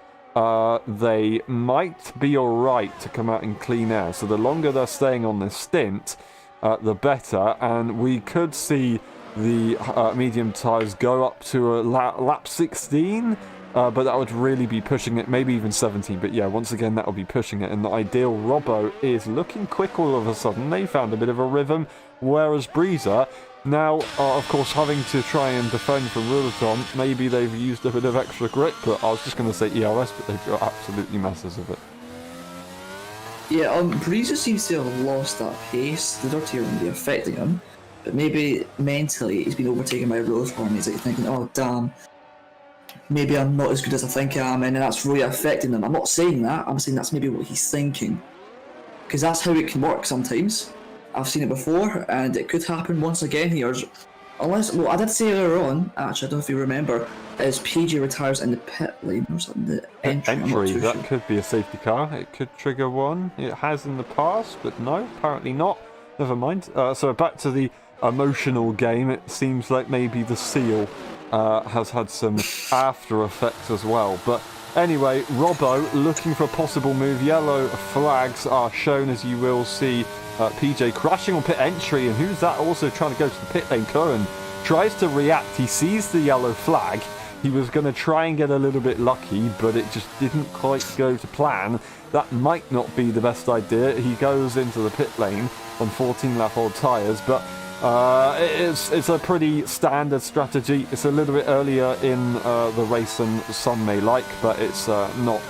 they might be alright to come out in clean air. So the longer they're staying on this stint, the better, and we could see the medium tyres go up to a lap 16, but that would really be pushing it, maybe even 17, but yeah, once again that will be pushing it, and the ideal Robbo is looking quick all of a sudden. They found a bit of a rhythm, whereas Breezer now of course having to try and defend from Ruleton. Maybe they've used a bit of extra grip, but I was just going to say ERS, but they've got absolutely masses of it. Yeah, Breezer seems to have lost that pace. The dirty air won't be affecting him, but maybe mentally he's been overtaken by Roseform. He's like thinking, oh damn, maybe I'm not as good as I think I am, and that's really affecting him. I'm not saying that, I'm saying that's maybe what he's thinking. Because that's how it can work sometimes. I've seen it before, and it could happen once again here. Unless, well, I did say earlier on, actually, I don't know if you remember, is PJ retires in the pit lane or something. The entry, that sure. Could be a safety car. It could trigger one. It has in the past, but no, apparently not. Never mind. So back to the emotional game. It seems like maybe the seal has had some after effects as well. But anyway, Robbo looking for a possible move. Yellow flags are shown, as you will see. PJ crashing on pit entry, and who's that also trying to go to the pit lane? Curran tries to react. He sees the yellow flag. He was going to try and get a little bit lucky, but it just didn't quite go to plan. That might not be the best idea. He goes into the pit lane on 14-lap-old tyres, but it's a pretty standard strategy. It's a little bit earlier in the race than some may like, but it's not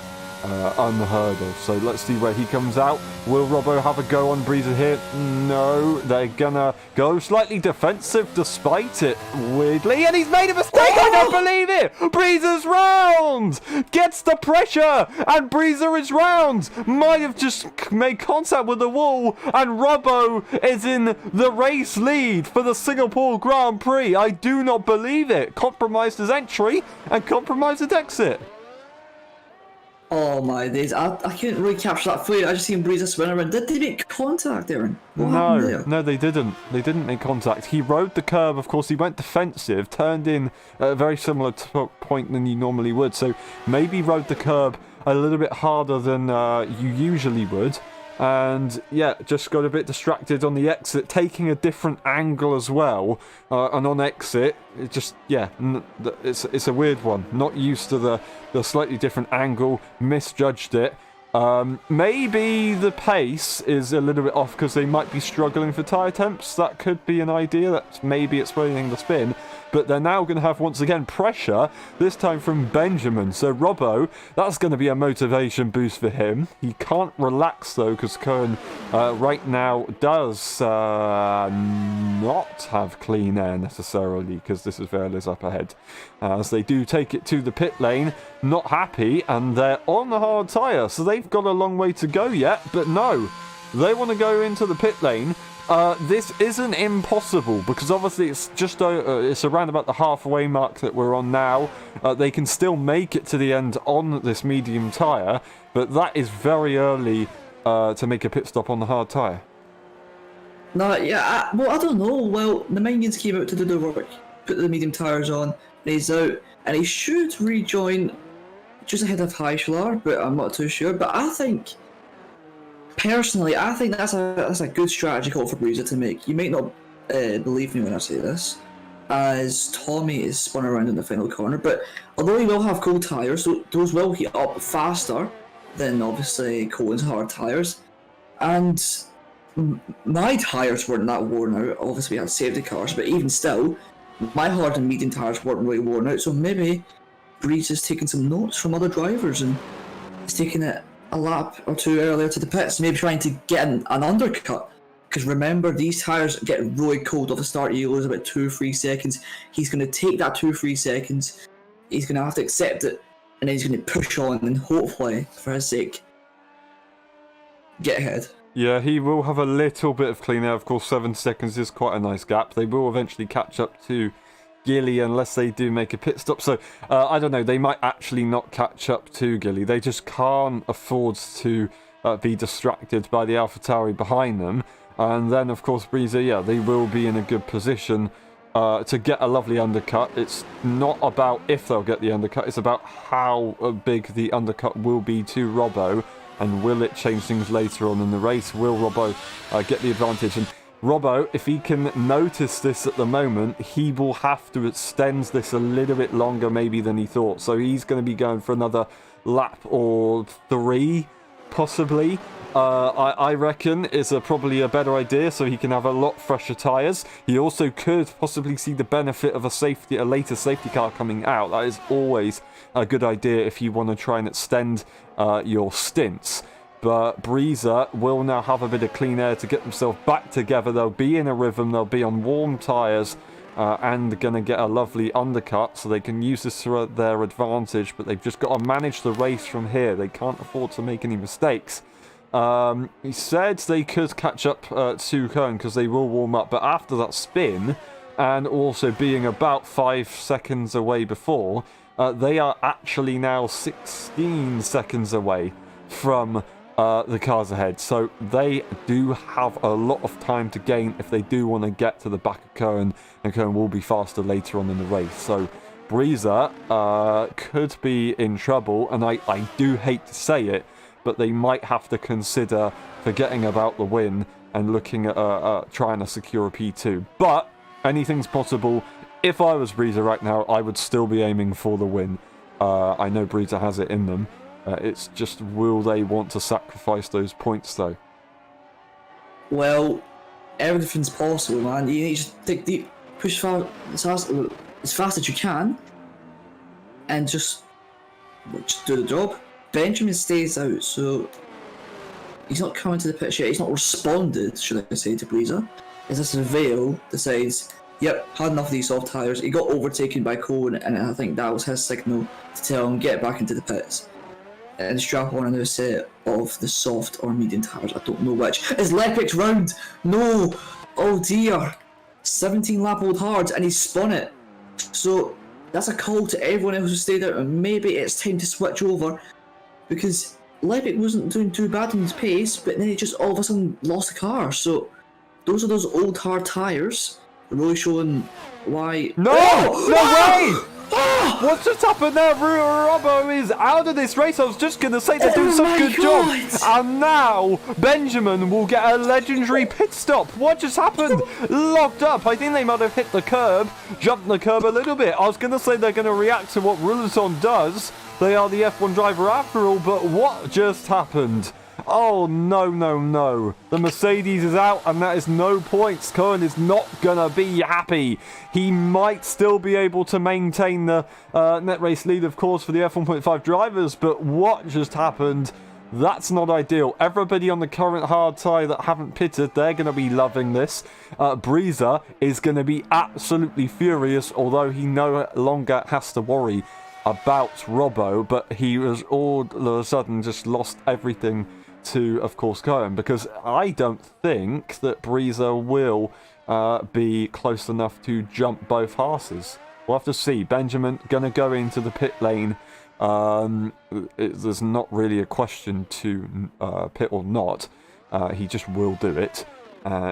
unheard of. So let's see where he comes out. Will Robbo have a go on Breezer here? No, they're gonna go slightly defensive despite it, weirdly, and he's made a mistake. I don't believe it. Breezer's round, gets the pressure, and Breezer is round. Might have just made contact with the wall, and Robbo is in the race lead for the Singapore Grand Prix. I do not believe it. Compromised his entry and compromised his exit. Oh my days, I couldn't really capture that footage. I just seen Breeza spin around. Did they make contact, Aaron? What happened No, there? no, they didn't. They didn't make contact. He rode the curb, of course. He went defensive, turned in at a very similar point than you normally would. So maybe rode the curb a little bit harder than you usually would. And yeah, just got a bit distracted on the exit, taking a different angle as well. And on exit, it just, yeah, it's a weird one. Not used to the slightly different angle, misjudged it. Maybe the pace is a little bit off because they might be struggling for tyre temps. That could be an idea. That's maybe explaining the spin. But they're now going to have, once again, pressure, this time from Benjamin. So Robbo, that's going to be a motivation boost for him. He can't relax, though, because Cohen right now does not have clean air, necessarily, because this is Verlis up ahead. As they do take it to the pit lane, not happy, and they're on the hard tyre, so they've got a long way to go yet, but no, they want to go into the pit lane. This isn't impossible, because obviously it's just it's around about the halfway mark that we're on now. They can still make it to the end on this medium tyre, but that is very early to make a pit stop on the hard tyre. No, yeah, well, I don't know. Well, the minions came out to do the work, put the medium tyres on, and he's out, and he should rejoin just ahead of Heischler, but I'm not too sure. But I think, personally, I think that's a good strategy call for Breeza to make. You might not believe me when I say this, as Tommy is spun around in the final corner, but although he will have cold tyres, so those will heat up faster than obviously Cohen's hard tyres, and my tyres weren't that worn out. Obviously we had safety cars, but even still, my hard and medium tyres weren't really worn out, so maybe Breeze is taking some notes from other drivers and he's taking it a lap or two earlier to the pits, maybe trying to get an undercut. Because remember, these tyres get really cold off the start. You lose about 2-3 seconds. He's going to take that 2-3 seconds. He's going to have to accept it, and then he's going to push on and hopefully, for his sake, get ahead. Yeah, he will have a little bit of clean air. Of course, 7 seconds is quite a nice gap. They will eventually catch up to Gilly unless they do make a pit stop. So, I don't know. They might actually not catch up to Gilly. They just can't afford to be distracted by the AlphaTauri behind them. And then, of course, Breeza, yeah, they will be in a good position to get a lovely undercut. It's not about if they'll get the undercut. It's about how big the undercut will be to Robbo. And will it change things later on in the race? Will Robbo get the advantage? And Robbo, if he can notice this at the moment, he will have to extend this a little bit longer maybe than he thought. So he's going to be going for another lap or 3, possibly. I reckon is probably a better idea, so he can have a lot fresher tyres. He also could possibly see the benefit of a later safety car coming out. That is always a good idea if you want to try and extend your stints. But Breeza will now have a bit of clean air to get themselves back together. They'll be in a rhythm, they'll be on warm tyres, and going to get a lovely undercut, so they can use this to their advantage. But they've just got to manage the race from here. They can't afford to make any mistakes. He said they could catch up to Cohen because they will warm up, but after that spin, and also being about 5 seconds away before, they are actually now 16 seconds away from the cars ahead. So they do have a lot of time to gain if they do want to get to the back of Cohen, and Cohen will be faster later on in the race. So Breeza could be in trouble, and I do hate to say it, but they might have to consider forgetting about the win and looking at trying to secure a P2. But anything's possible. If I was Breeza right now, I would still be aiming for the win. I know Breeza has it in them. It's just, will they want to sacrifice those points, though? Well, everything's possible, man. You need to dig deep, push as fast as you can, and just do the job. Benjamin stays out, so he's not coming to the pitch yet. He's not responded, should I say, to Breeza. As this Veil decides, yep, had enough of these soft tyres. He got overtaken by Cohen, and I think that was his signal to tell him get back into the pits and strap on a new set of the soft or medium tyres. I don't know which. Is Lepic's round? No! Oh dear! 17 lap old hards, and he spun it. So that's a call to everyone else who stayed out, and maybe it's time to switch over. because Levick wasn't doing too bad in his pace, but then he just all of a sudden lost the car. So those are those old hard tires, really showing why. No! Oh! No Ah! way! What's just happened there? Robbo is out of this race. I was just going to say they're doing Oh some my good God! job. And now Benjamin will get a legendary pit stop. What just happened? Locked up. I think they might have hit the curb, jumped the curb a little bit. I was going to say they're going to react to what Ruleton does. They are the F1 driver after all, but what just happened? Oh, no, no, no. The Mercedes is out, and that is no points. Cohen is not going to be happy. He might still be able to maintain the net race lead, of course, for the F1.5 drivers, but what just happened? That's not ideal. Everybody on the current hard tyre that haven't pitted, they're going to be loving this. Breezer is going to be absolutely furious, although he no longer has to worry about Robbo, but he was all of a sudden just lost everything to, of course, Cohen, because I don't think that Breezer will be close enough to jump both Haas's. We'll have to see. Benjamin gonna go into the pit lane. There's not really a question to pit or not. He just will do it.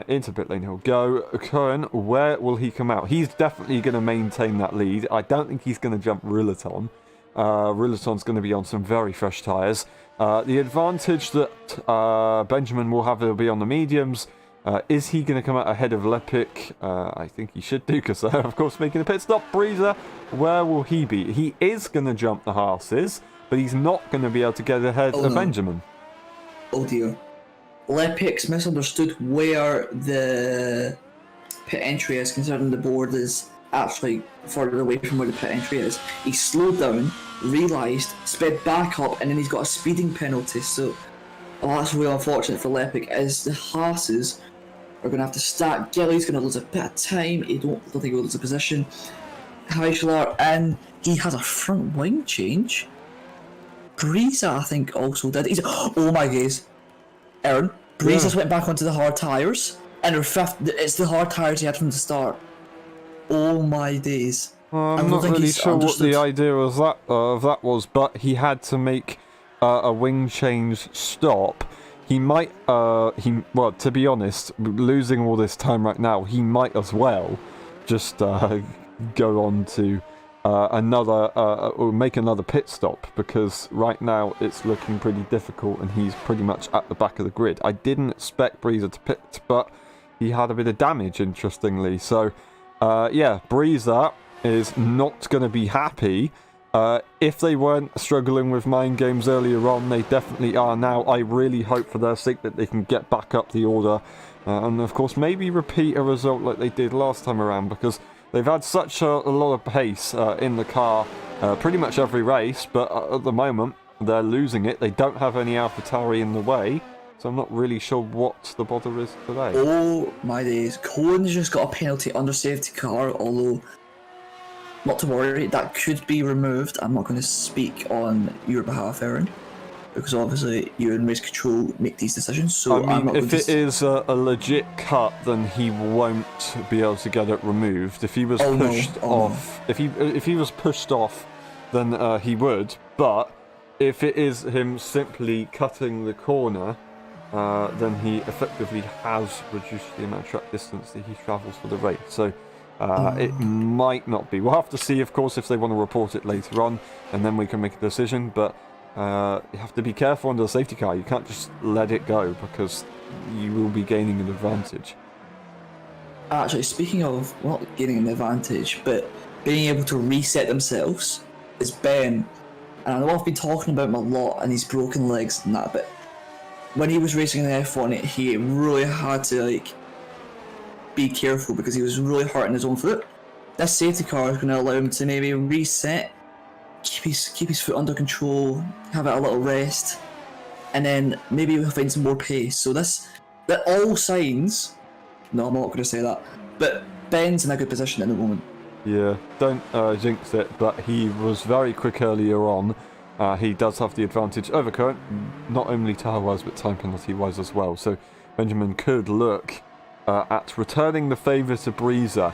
Into pit lane he'll go. Cohen, where will he come out? He's definitely going to maintain that lead. I don't think he's going to jump Ruleton. Ruleton's going to be on some very fresh tyres. The advantage that Benjamin will have will be on the mediums. Is he going to come out ahead of Lepic? I think he should do, because they're, of course, making a pit stop. Breezer, where will he be? He is going to jump the Haas's, but he's not going to be able to get ahead of Benjamin. Oh dear. Lepic's misunderstood where the pit entry is, considering the board is actually further away from where the pit entry is. He slowed down, realised, sped back up, and then he's got a speeding penalty. So, that's really unfortunate for Lepic, as the Haas's are going to have to stack. Gilly's going to lose a bit of time. I don't think he'll lose a position. Heischler, and he has a front wing change. Breezer, I think, also did. Oh my days. Aaron, Breeze went back onto the hard tyres, and it's the hard tyres he had from the start. Oh my days. I'm not really sure what the idea of that was, but he had to make a wing change stop. He might, well, to be honest, losing all this time right now, he might as well just go on to or make another pit stop, because right now it's looking pretty difficult and he's pretty much at the back of the grid. I didn't expect Breezer to pit, but he had a bit of damage, interestingly. So, yeah, Breezer is not going to be happy. If they weren't struggling with mind games earlier on, they definitely are now. I really hope for their sake that they can get back up the order and, of course, maybe repeat a result like they did last time around, because they've had such a lot of pace in the car pretty much every race, but at the moment they're losing it. They don't have any AlphaTauri in the way, so I'm not really sure what the bother is today. Oh my days. Cohen's just got a penalty under safety car, although, not to worry, that could be removed. I'm not going to speak on your behalf, Aaron, because obviously you and race control make these decisions. So I mean, if it is a legit cut, then he won't be able to get it removed. If he was pushed off, if he was pushed off, then he would. But if it is him simply cutting the corner, then he effectively has reduced the amount of track distance that he travels for the race. So it might not be. We'll have to see, of course, if they want to report it later on, and then we can make a decision. But you have to be careful under the safety car. You can't just let it go, because you will be gaining an advantage. Actually, speaking of not gaining an advantage, but being able to reset themselves, is Ben. And I know I've been talking about him a lot and his broken legs and that, but when he was racing in the F1, he really had to be careful, because he was really hurting his own foot. This safety car is going to allow him to maybe reset, keep his foot under control, have it a little rest, and then maybe we'll find some more pace. So that all signs. No, I'm not going to say that. But Ben's in a good position at the moment. Yeah, don't jinx it, but he was very quick earlier on. He does have the advantage over Cohen, not only tyre-wise, but time penalty-wise as well. So Benjamin could look at returning the favour to Breezer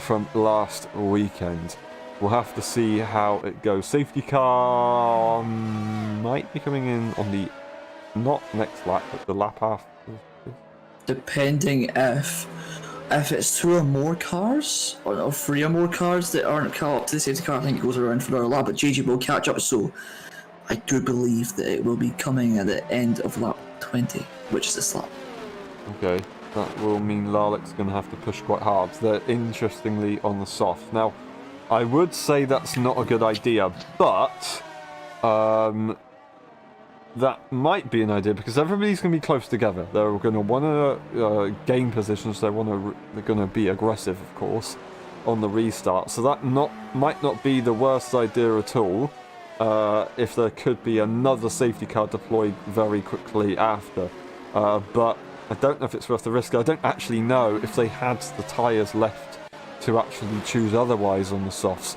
from last weekend. we'll have to see how it goes. Safety car might be coming in on the, not next lap, but the lap after. Depending if it's 2 or more cars, or no, 3 or more cars that aren't caught up to the safety car, I think it goes around for another lap, but JJ will catch up, so I do believe that it will be coming at the end of lap 20, which is this lap. Okay, that will mean Lalek's going to have to push quite hard. They're interestingly on the soft. Now, I would say that's not a good idea, but that might be an idea because everybody's going to be close together. They're going to want to gain positions. They're going to be aggressive, of course, on the restart. So that might not be the worst idea at all. If there could be another safety car deployed very quickly after, but I don't know if it's worth the risk. I don't actually know if they had the tyres left to actually choose otherwise on the softs.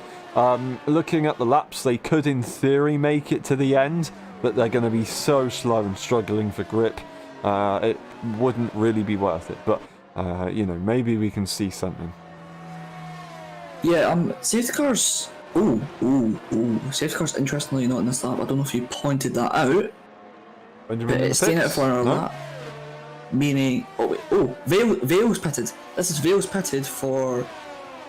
Looking at the laps, they could in theory make it to the end, but they're going to be so slow and struggling for grip. It wouldn't really be worth it, but you know, maybe we can see something. Yeah, safety cars. Safety cars, interestingly, not in this lap. I don't know if you pointed that out. Benjamin, But it's staying out for another lap. Meaning, Vale's pitted. This is Vale's pitted for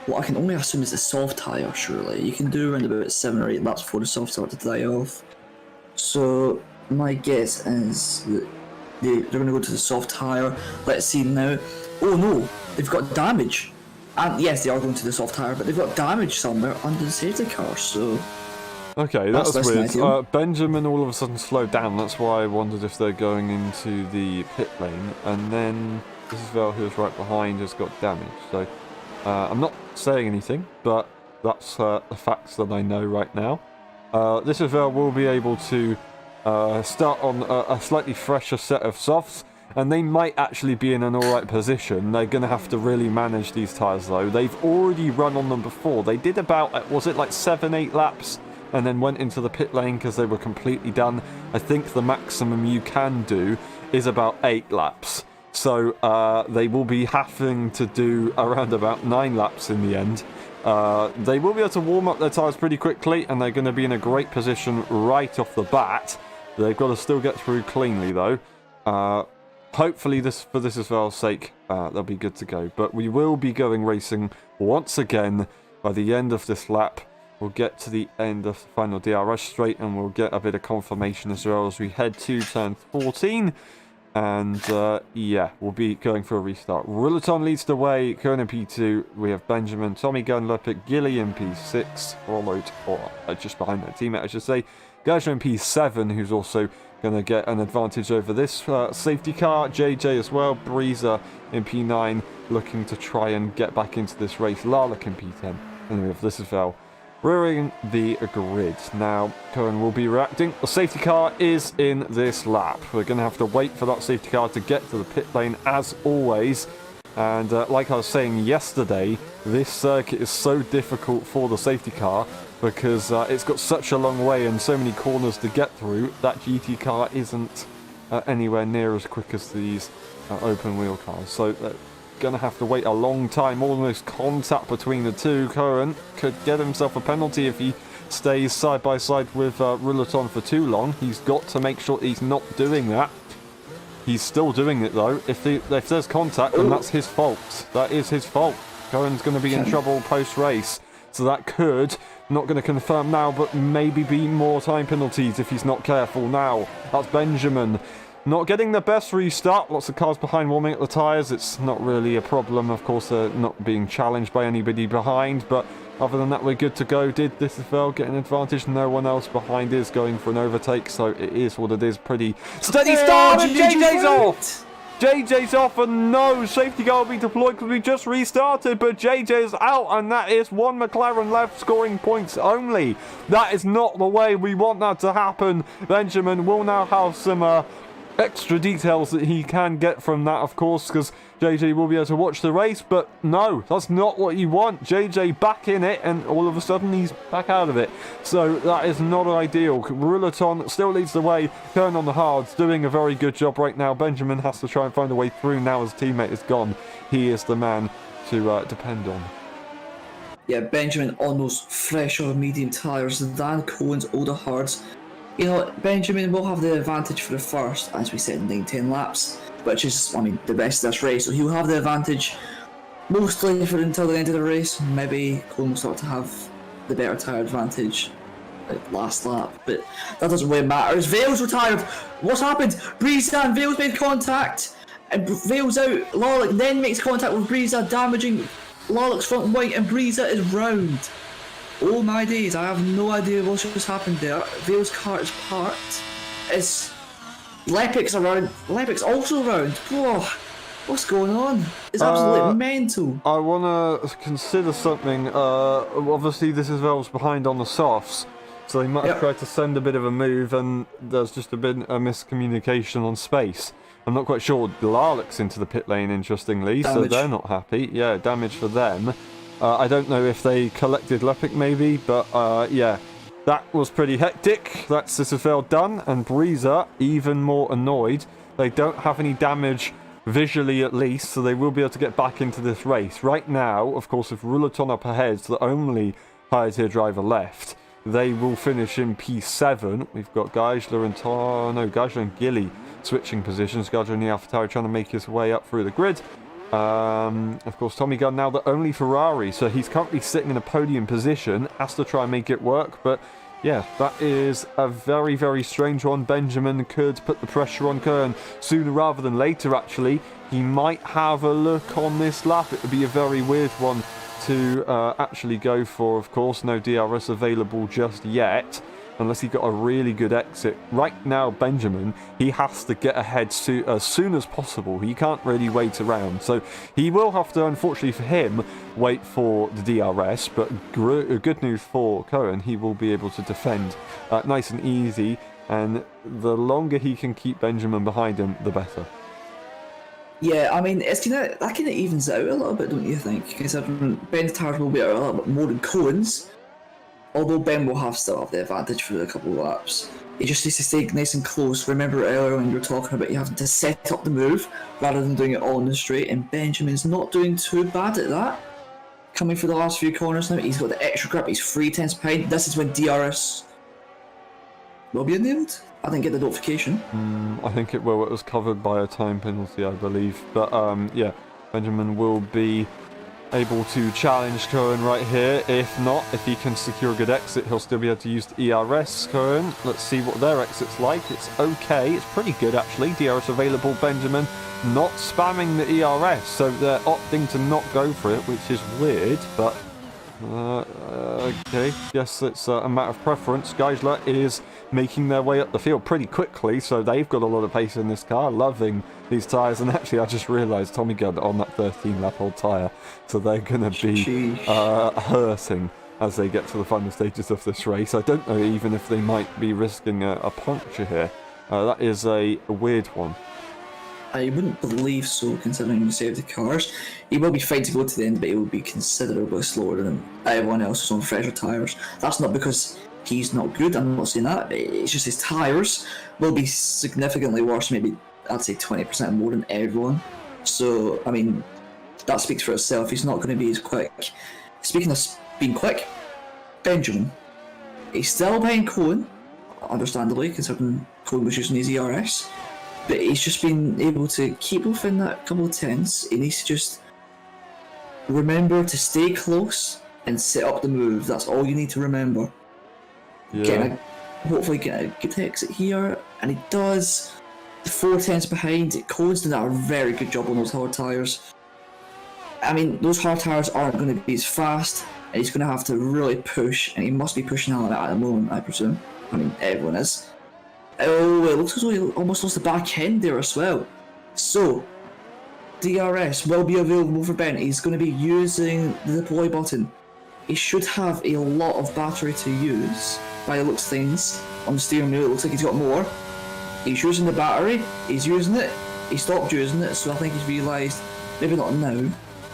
what I can only assume is a soft tyre, surely. You can do around about 7 or 8 laps before the soft tyre to die off. So, my guess is that they're going to go to the soft tyre. Let's see now. Oh no, they've got damage. And yes, they are going to the soft tyre, but they've got damage somewhere under the safety car, so... Okay, that was weird. Ideal. Benjamin all of a sudden slowed down. That's why I wondered if they're going into the pit lane. And then Isabel, who's right behind, has got damage. So I'm not saying anything, but that's the facts that I know right now. This Isabel will be able to start on a slightly fresher set of softs. And they might actually be in an alright position. They're going to have to really manage these tyres though. They've already run on them before. They did about, was it like 7-8 laps? And then went into the pit lane because they were completely done. I think the maximum you can do is about 8 laps. So they will be having to do around about 9 laps in the end. They will be able to warm up their tyres pretty quickly, and they're going to be in a great position right off the bat. They've got to still get through cleanly though. Hopefully, for this as well's sake, they'll be good to go. But we will be going racing once again by the end of this lap. We'll get to the end of the final DRS straight, and we'll get a bit of confirmation as well as we head to turn 14. And yeah, we'll be going for a restart. Rulaton leads the way, Kern in P2. We have Benjamin, Tommy Gunlupik, Gilly in P6, followed, or just behind their teammate, I should say. Gershon in P7, who's also going to get an advantage over this safety car. JJ as well. Breezer in P9, looking to try and get back into this race. Lalek in P10. And we have this as well, rearing the grid. Now, Cohen will be reacting. The safety car is in this lap. We're going to have to wait for that safety car to get to the pit lane, as always. And like I was saying yesterday, this circuit is so difficult for the safety car because it's got such a long way and so many corners to get through. That GT car isn't anywhere near as quick as these open wheel cars. So going to have to wait a long time, almost contact between the two. Curran could get himself a penalty if he stays side by side with Rulaton for too long. He's got to make sure he's not doing that. He's still doing it though. If there's contact, then that's his fault. That is his fault. Curran's going to be in trouble post-race. So that could, not going to confirm now, but maybe be more time penalties if he's not careful now. That's Benjamin. Not getting the best restart. Lots of cars behind warming up the tyres. It's not really a problem. Of course, they're not being challenged by anybody behind. But other than that, we're good to go. Did this as well get an advantage? No one else behind is going for an overtake. So it is what it is. Pretty steady start. And JJ's off. JJ's off, and no safety car will be deployed because we just restarted. But JJ's out, and that is one McLaren left, scoring points only. That is not the way we want that to happen. Benjamin will now have some extra details that he can get from that, of course, because JJ will be able to watch the race, but no, that's not what you want. JJ back in it, and all of a sudden he's back out of it. So that is not ideal. Rulaton still leads the way. Kern on the hards, doing a very good job right now. Benjamin has to try and find a way through now as teammate is gone. He is the man to depend on. Yeah, Benjamin on those fresher medium tyres than Cohen's older hards. You know, Benjamin will have the advantage for the first, as we said, 9-10 laps, which is, I mean, the best of this race. So he'll have the advantage mostly for until the end of the race. Maybe Cohen will start to have the better tyre advantage like last lap, but that doesn't really matter. As Vale's retired, what's happened? Breeza and Vale's made contact, and Vale's out. Larlick then makes contact with Breeza, damaging Larlick's front wing, and Breeza is round. Oh my days, I have no idea what just happened there. Vale's car is parked. Is Lepic's around? Lepic's also around. Whoa, what's going on? It's absolutely mental. I want to consider something. Obviously, this is Valve's behind on the softs, so they might have tried to send a bit of a move, and there's just a bit of miscommunication on space. I'm not quite sure. Larlick's into the pit lane, interestingly, so they're not happy. Yeah, damage for them. I don't know if they collected Lepic maybe, but yeah, that was pretty hectic. That's SSL done, and Breeza even more annoyed. They don't have any damage visually at least, so they will be able to get back into this race. Right now, of course, if Ruleton up ahead, the only higher tier driver left, they will finish in P7. We've got Geisler and Gilly switching positions. Geisler and the AlphaTauri trying to make his way up through the grid. Of course, Tommy Gunn now the only Ferrari, so he's currently sitting in a podium position, has to try and make it work, but yeah, that is a very, very strange one. Benjamin could put the pressure on Kern sooner rather than later, actually. He might have a look on this lap. It would be a very weird one to actually go for, of course. No DRS available just yet, unless he got a really good exit. Right now, Benjamin, he has to get ahead as soon as possible. He can't really wait around. So he will have to, unfortunately for him, wait for the DRS. But good news for Cohen, he will be able to defend nice and easy. And the longer he can keep Benjamin behind him, the better. Yeah, I mean, that kind of evens out a little bit, don't you think? Because Ben's tires will be a little bit more than Cohen's. Although Ben will still have the advantage for a couple of laps. He just needs to stay nice and close. Remember earlier when you were talking about you having to set up the move rather than doing it all in the straight, and Benjamin's not doing too bad at that. Coming for the last few corners now, he's got the extra grip, he's 3/10 behind. This is when DRS will be enabled. I didn't get the notification. I think it will. It was covered by a time penalty, I believe. But yeah, Benjamin will be able to challenge Cohen right here. If not, if he can secure a good exit, he'll still be able to use the ERS. Cohen, let's see what their exit's like. It's okay. It's pretty good, actually. DRS available. Benjamin not spamming the ERS, so they're opting to not go for it, which is weird, but okay, guess it's a matter of preference. Geisler is making their way up the field pretty quickly, so they've got a lot of pace in this car. Loving these tyres, and actually I just realised Tommy Gunn on that 13-lap-old tyre, so they're going to be hurting as they get to the final stages of this race. I don't know even if they might be risking a puncture here. That is a weird one. I wouldn't believe so, considering you saved the cars. He will be fine to go to the end, but he will be considerably slower than everyone else who's on fresher tyres. That's not because he's not good, I'm not saying that. It's just his tyres will be significantly worse, maybe I'd say 20% more than everyone. So, I mean, that speaks for itself. He's not going to be as quick. Speaking of being quick, Benjamin. He's still behind Cohen, understandably, considering Cohen was using his ERS. But he's just been able to keep within that couple of tenths. He needs to just remember to stay close and set up the move. That's all you need to remember. Yeah. Hopefully get a good exit here, and he does. The 4/10 behind. Cohen's done a very good job on those hard tyres. I mean, those hard tyres aren't going to be as fast, and he's going to have to really push, and he must be pushing on that at the moment, I presume. I mean, everyone is. Oh, it looks as though he almost lost the back end there as well. So, DRS will be available for Ben. He's going to be using the deploy button. He should have a lot of battery to use, by the looks of things. On the steering wheel, it looks like he's got more. He's using the battery, he's using it, he stopped using it, so I think he's realised, maybe not now,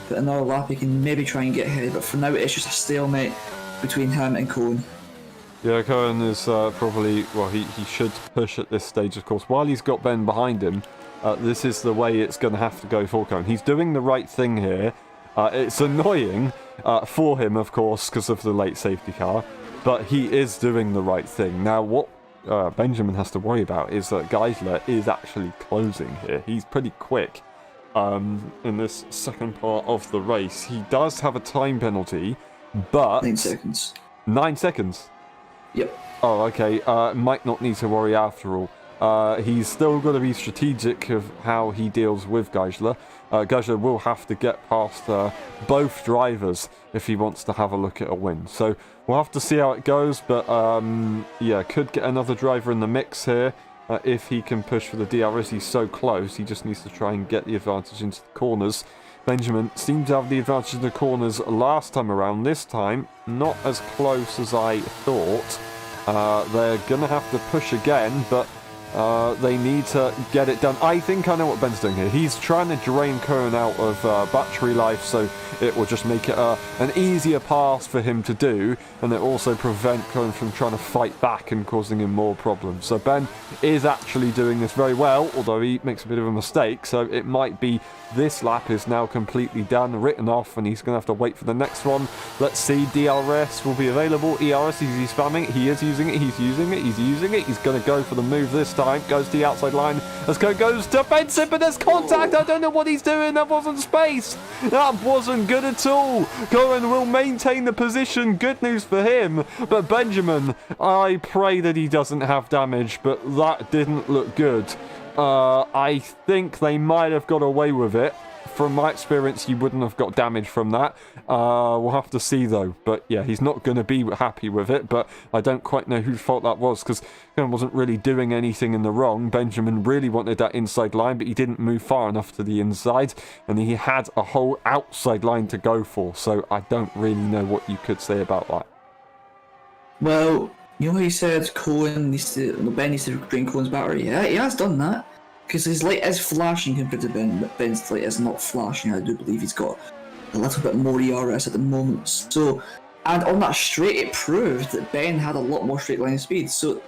but another lap he can maybe try and get ahead, but for now it's just a stalemate between him and Cohen. Yeah, Cohen is probably, well, he should push at this stage, of course. While he's got Ben behind him, this is the way it's going to have to go for Cohen. He's doing the right thing here. It's annoying for him, of course, because of the late safety car. But he is doing the right thing. Now, what Benjamin has to worry about is that Geisler is actually closing here. He's pretty quick in this second part of the race. He does have a time penalty, but... 9 seconds. 9 seconds? Yep. Oh, okay. Might not need to worry after all. He's still got to be strategic of how he deals with Geisler. Geisler will have to get past both drivers if he wants to have a look at a win. So we'll have to see how it goes, but yeah, could get another driver in the mix here if he can push for the DRS. He's so close, he just needs to try and get the advantage into the corners. Benjamin seemed to have the advantage in the corners last time around. This time, not as close as I thought. They're going to have to push again, but they need to get it done. I think I know what Ben's doing here. He's trying to drain Curran out of battery life, so it will just make it an easier pass for him to do, and it also prevent Curran from trying to fight back and causing him more problems. So Ben is actually doing this very well, although he makes a bit of a mistake, so it might be this lap is now completely done, written off, and he's going to have to wait for the next one. Let's see, DRS will be available. ERS, is he spamming it? He is using it, he's using it, he's using it. He's going to go for the move this time. Goes to the outside line. As goes to Benson, but there's contact. I don't know what he's doing. That wasn't space. That wasn't good at all. Curran will maintain the position. Good news for him. But Benjamin, I pray that he doesn't have damage, but that didn't look good. I think they might have got away with it. From my experience, you wouldn't have got damage from that. We'll have to see, though. But, yeah, he's not going to be happy with it. But I don't quite know whose fault that was, because he wasn't really doing anything in the wrong. Benjamin really wanted that inside line, but he didn't move far enough to the inside. And he had a whole outside line to go for. So I don't really know what you could say about that. Well, you know how you said Ben needs to drain Cohen's battery? Yeah, he has done that. Because his light is flashing compared to Ben, but Ben's light is not flashing. I do believe he's got a little bit more ERS at the moment. So, and on that straight, it proved that Ben had a lot more straight line speed. So,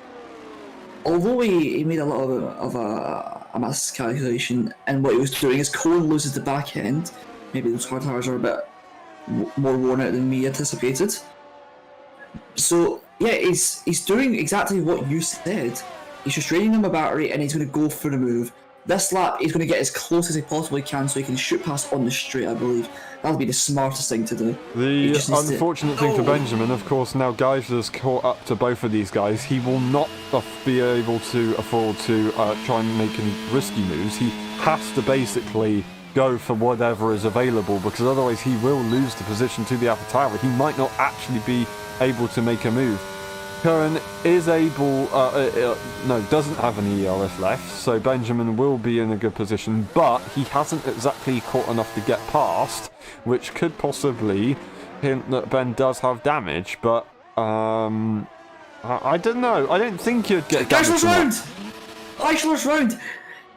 although he made a lot of a miscalculation, and what he was doing is Cohen loses the back end. Maybe those hard tires are a bit more worn out than me anticipated. So, yeah, he's doing exactly what you said. He's just draining him a battery and he's going to go for the move. This lap, he's going to get as close as he possibly can so he can shoot past on the straight, I believe. That'll be the smartest thing to do. The unfortunate thing for Benjamin, of course, now Geisler's caught up to both of these guys. He will not be able to afford to try and make any risky moves. He has to basically go for whatever is available, because otherwise he will lose the position to the Alpha Tower. He might not actually be able to make a move. Curran is able, doesn't have any ERS left, so Benjamin will be in a good position, but he hasn't exactly caught enough to get past, which could possibly hint that Ben does have damage, but, I don't know. I don't think you'd get damage. Geisler's round!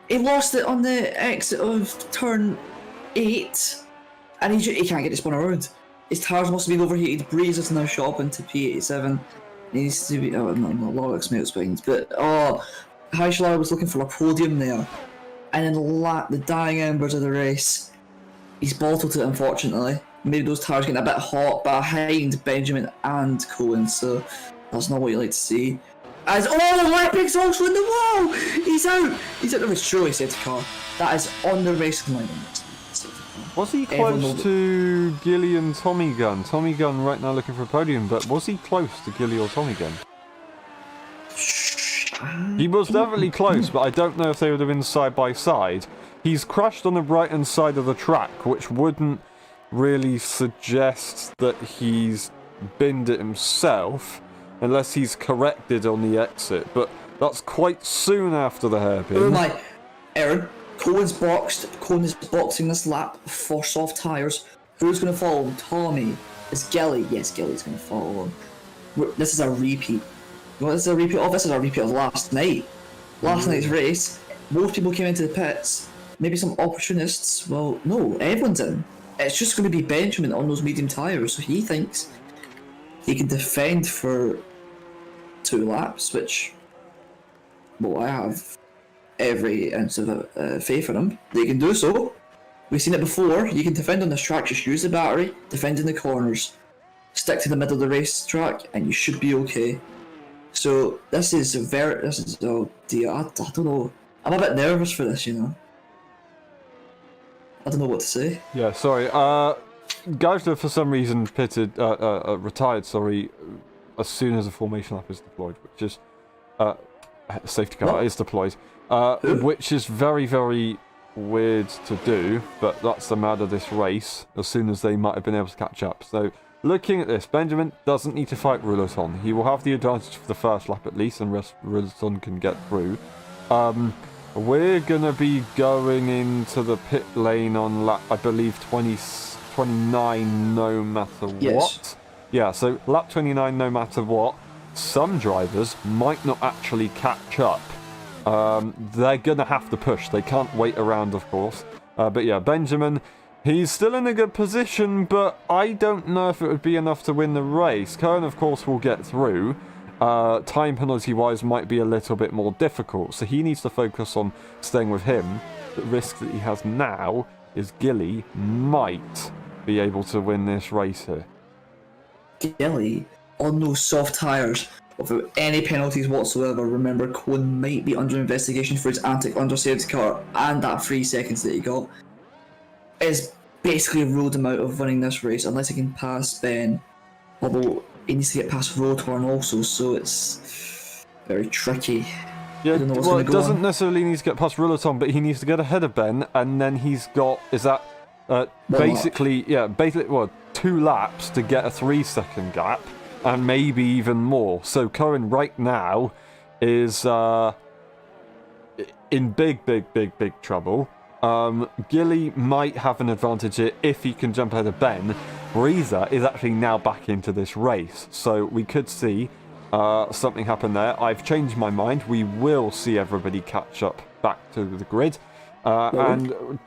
He lost it on the exit of turn 8, and he can't get it spun around. His tires must have been overheated. Breeze is now shot up into P87. Needs to be. Oh, no, Lorix made spines, but Geisler was looking for a podium there, and in the dying embers of the race, he's bottled it, unfortunately. Maybe those tires getting a bit hot behind Benjamin and Cohen, so that's not what you like to see. As Lepic's also in the wall! He's out! He's at the race. Surely safety car. That is on the racing line. Was he close to Gilly and Tommy Gunn? Tommy Gunn right now looking for a podium, but was he close to Gilly or Tommy Gunn? He was definitely close, but I don't know if they would have been side by side. He's crashed on the right hand side of the track, which wouldn't really suggest that he's binned it himself, unless he's corrected on the exit, but that's quite soon after the hairpin. Oh my, Aaron. Cohen's boxing this lap for soft tyres. Who's going to follow him? Tommy. It's Gilly. Yes, Gilly's going to follow him. This is a repeat. What is a repeat of? This is a repeat of last night. Last night's race. Most people came into the pits. Maybe some opportunists. Well, no, everyone's in. It's just going to be Benjamin on those medium tyres. So he thinks he can defend for 2 laps, which, well, I have every ounce of faith in him. They can do so. We've seen it before. You can defend on this track, just use the battery, defend in the corners, stick to the middle of the racetrack, and you should be okay. So oh dear, I don't know. I'm a bit nervous for this, you know. I don't know what to say. Yeah, sorry. Geisler for some reason retired, as soon as the formation lap is deployed, which is safety car is deployed, which is very, very weird to do, but that's the mad of this race, as soon as they might have been able to catch up. So, looking at this, Benjamin doesn't need to fight Rouleton. He will have the advantage for the first lap at least, and Rouleton can get through. We're going to be going into the pit lane on lap, I believe, 29 no matter what. Yeah, so lap 29 no matter what. Some drivers might not actually catch up. They're going to have to push. They can't wait around, of course. But yeah, Benjamin, he's still in a good position, but I don't know if it would be enough to win the race. Cohen, of course, will get through. Time penalty-wise might be a little bit more difficult, so he needs to focus on staying with him. The risk that he has now is Gilly might be able to win this race here. Gilly, on those soft tyres, without any penalties whatsoever. Remember, Cohen might be under investigation for his antic under safety car, and that 3 seconds that he got is basically ruled him out of winning this race unless he can pass Ben. Although he needs to get past Rotorn also, so it's very tricky. Yeah, well, it doesn't necessarily need to get past Rouleton, but he needs to get ahead of Ben, and then he's got, basically 2 laps to get a 3-second gap, and maybe even more. So Cohen right now is in big trouble. Gilly might have an advantage here if he can jump ahead of Ben. Breezer is actually now back into this race, so we could see something happen there. I've changed my mind. We will see everybody catch up back to the grid. And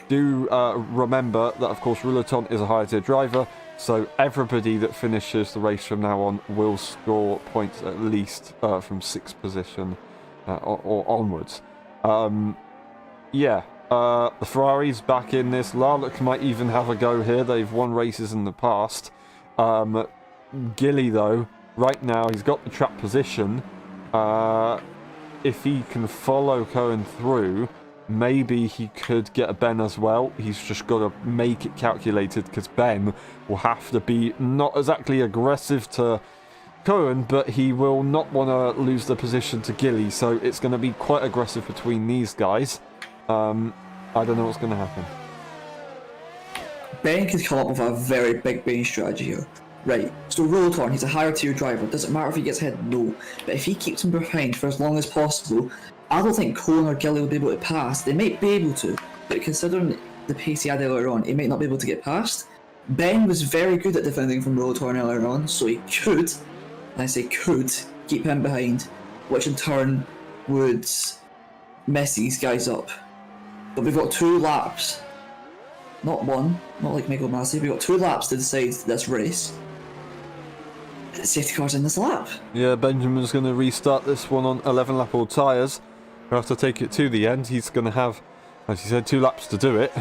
do remember that, of course, Rouleton is a higher tier driver, so everybody that finishes the race from now on will score points at least from 6th position or onwards. The Ferrari's back in this. Larlock might even have a go here. They've won races in the past. Gilly, though, right now, he's got the trap position. If he can follow Cohen through, maybe he could get a Ben as well. He's just got to make it calculated, because Ben will have to be not exactly aggressive to Cohen, but he will not want to lose the position to Gilly, so it's going to be quite aggressive between these guys. I don't know what's going to happen. Ben could come up with a very big brain strategy here. Right, so Rouleton, he's a higher tier driver. Doesn't matter if he gets ahead, no. But if he keeps him behind for as long as possible, I don't think Cohen or Gilly will be able to pass. They might be able to, but considering the pace he had earlier on, he might not be able to get past. Ben was very good at defending from Rouleton earlier on, so he could, and I say could, keep him behind, which in turn would mess these guys up. But we've got 2 laps. Not one, not like Michael Massey. We've got 2 laps to decide this race. The safety car's in this lap. Yeah, Benjamin's going to restart this one on 11 lap old tyres. We'll have to take it to the end. He's going to have, as he said, 2 laps to do it,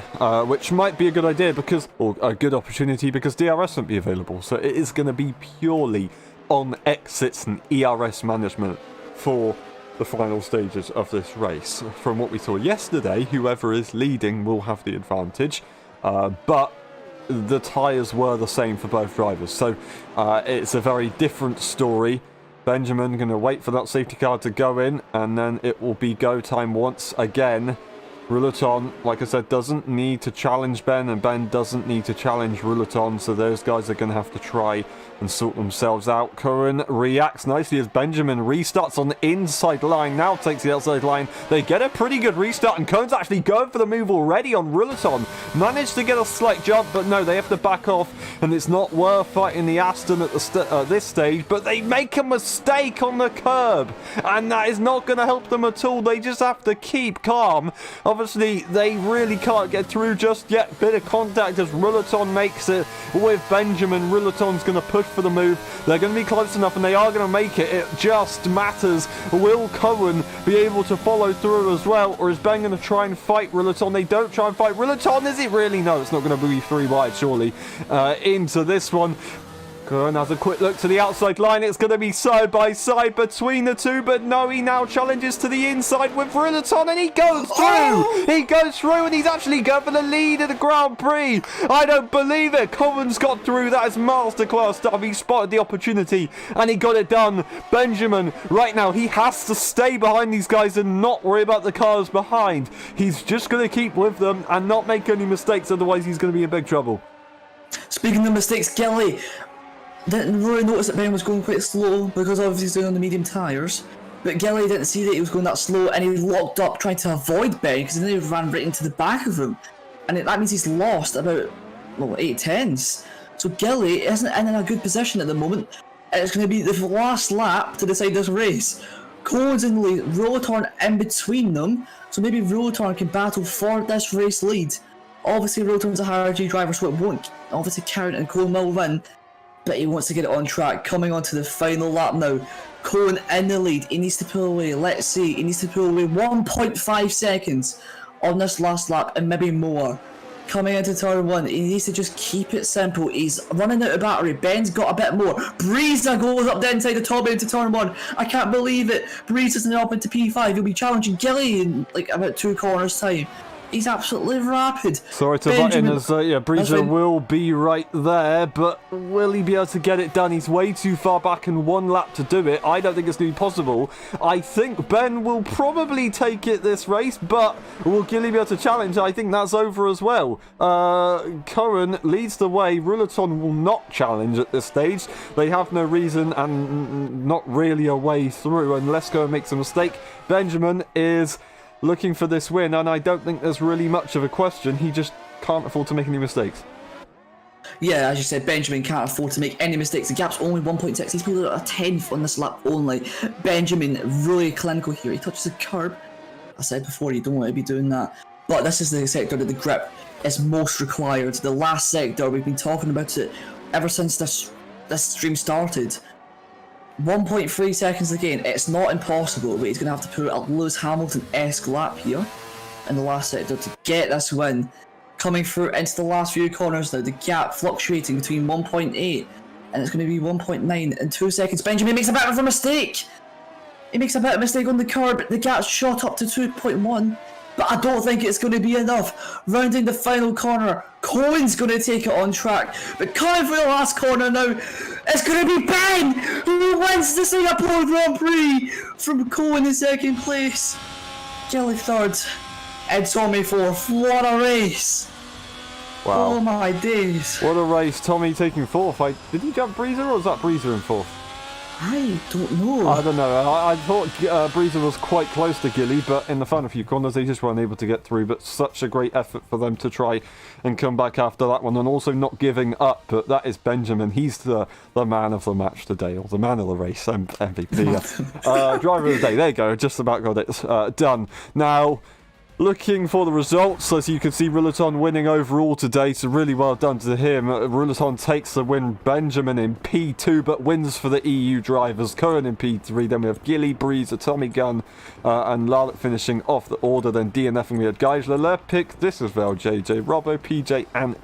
which might be a good idea or a good opportunity, because DRS won't be available. So it is going to be purely on exits and ERS management for the final stages of this race. From what we saw yesterday, whoever is leading will have the advantage, but the tyres were the same for both drivers, so it's a very different story. Benjamin going to wait for that safety car to go in, and then it will be go time once again. Rouleton, like I said, doesn't need to challenge Ben, and Ben doesn't need to challenge Rouleton, so those guys are going to have to try and sort themselves out. Cohen reacts nicely as Benjamin restarts on the inside line, now takes the outside line. They get a pretty good restart, and Cohen's actually going for the move already on Rouleton. Managed to get a slight jump, but no, they have to back off, and it's not worth fighting the Aston at this stage, but they make a mistake on the curb, and that is not going to help them at all. They just have to keep calm. obviously, they really can't get through just yet. Bit of contact as Ruleton makes it with Benjamin. Ruleton's going to push for the move. They're going to be close enough, and they are going to make it. It just matters. Will Cohen be able to follow through as well, or is Ben going to try and fight Ruleton? They don't try and fight Ruleton, is it really? No, it's not going to be 3 wide, surely, into this one. Cohen has a quick look to the outside line. It's going to be side by side between the two, but no, he now challenges to the inside with Ruleton, and he goes through! Oh! He goes through, and he's actually going for the lead of the Grand Prix. I don't believe it. Cohen's got through. That is masterclass stuff. He spotted the opportunity, and he got it done. Benjamin, right now, he has to stay behind these guys and not worry about the cars behind. He's just going to keep with them and not make any mistakes, otherwise he's going to be in big trouble. Speaking of mistakes, Gilly didn't really notice that Ben was going quite slow because obviously he's doing on the medium tyres. But Gilly didn't see that he was going that slow, and he locked up trying to avoid Ben because then he ran right into the back of him. And that means he's lost about, 8 tenths. So Gilly isn't in a good position at the moment, and it's going to be the last lap to decide this race. Cohen's in the lead, Ruleton in between them, so maybe Ruleton can battle for this race lead. Obviously Ruleton's a higher G driver, so it won't obviously count, and Cohen will win. But he wants to get it on track. Coming on to the final lap now. Cohen in the lead. He needs to pull away. Let's see. He needs to pull away 1.5 seconds on this last lap and maybe more. Coming into turn 1. He needs to just keep it simple. He's running out of battery. Ben's got a bit more. Breeza goes up the inside the top into turn 1. I can't believe it. Breeza's now up into P5. He'll be challenging Gilly in about 2 corners time. He's absolutely rapid. Sorry to butt in as Breeza will be right there, but will he be able to get it done? He's way too far back in 1 lap to do it. I don't think it's going to be possible. I think Ben will probably take it this race, but will Gilly be able to challenge? I think that's over as well. Cohen leads the way. Ruleton will not challenge at this stage. They have no reason and not really a way through unless Cohen makes a mistake. Benjamin is looking for this win, and I don't think there's really much of a question. He just can't afford to make any mistakes. Yeah, as you said, Benjamin can't afford to make any mistakes. The gap's only 1.6. He's probably a 10th on this lap only. Benjamin, really clinical here. He touches the curb. I said before, you don't want to be doing that. But this is the sector that the grip is most required. The last sector, we've been talking about it ever since this stream started. 1.3 seconds again. It's not impossible, but he's going to have to put a Lewis Hamilton-esque lap here in the last sector to get this win. Coming through into the last few corners now, the gap fluctuating between 1.8 and it's going to be 1.9 in 2 seconds. Benjamin makes a bit of a mistake. He makes a bit of a mistake on the curb. The gap's shot up to 2.1, but I don't think it's going to be enough. Rounding the final corner, Cohen's going to take it on track, but coming for the last corner now, it's going to be Ben who wins the Singapore Grand Prix from Cohen in 2nd place, Gilly 3rd, and Tommy 4th. What a race! Wow. Oh my days. What a race. Tommy taking 4th. Did he jump Breeza, or was that Breeza in 4th? I don't know. I don't know. I thought Breeza was quite close to Gilly, but in the final few corners they just weren't able to get through. But such a great effort for them to try and come back after that one, and also not giving up. But that is Benjamin. He's the man of the match today, or the man of the race, MVP. Driver of the day. There you go. Just about got it done. Now, looking for the results, as you can see, Ruleton winning overall today, so really well done to him. Ruleton takes the win, Benjamin in P2, but wins for the EU drivers. Cohen in P3, then we have Gilly, Breeza, Tommy Gunn, and Larlet finishing off the order, then DNFing we had Geisler, Lerpick, this as well, JJ, Robbo, PJ, and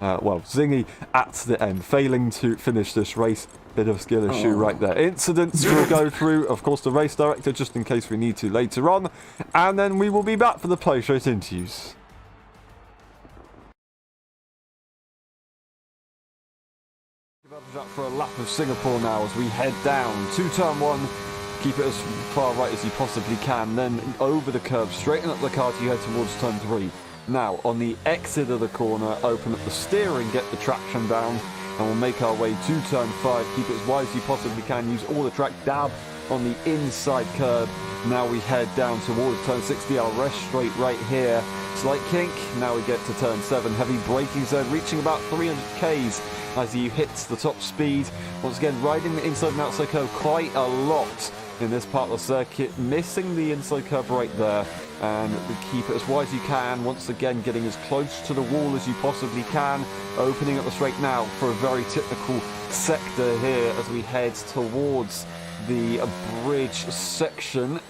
Zingy at the end, failing to finish this race. Bit of skill issue right there. Incidents will go through, of course, the race director, just in case we need to later on. And then we will be back for the post-race interviews. Up for a lap of Singapore now as we head down to turn 1. Keep it as far right as you possibly can. Then over the curb, straighten up the car to head towards turn 3. Now, on the exit of the corner, open up the steering, get the traction down, and we'll make our way to turn 5. Keep it as wide as you possibly can. Use all the track. Dab on the inside curb. Now we head down towards turn 60. I'll rest straight right here. Slight kink. Now we get to turn 7. Heavy braking zone, reaching about 300 k's as you hit the top speed. Once again, riding the inside and outside curb quite a lot in this part of the circuit. Missing the inside curb right there. and keep it as wide as you can. Once again, getting as close to the wall as you possibly can. Opening up the straight now for a very technical sector here as we head towards the bridge section.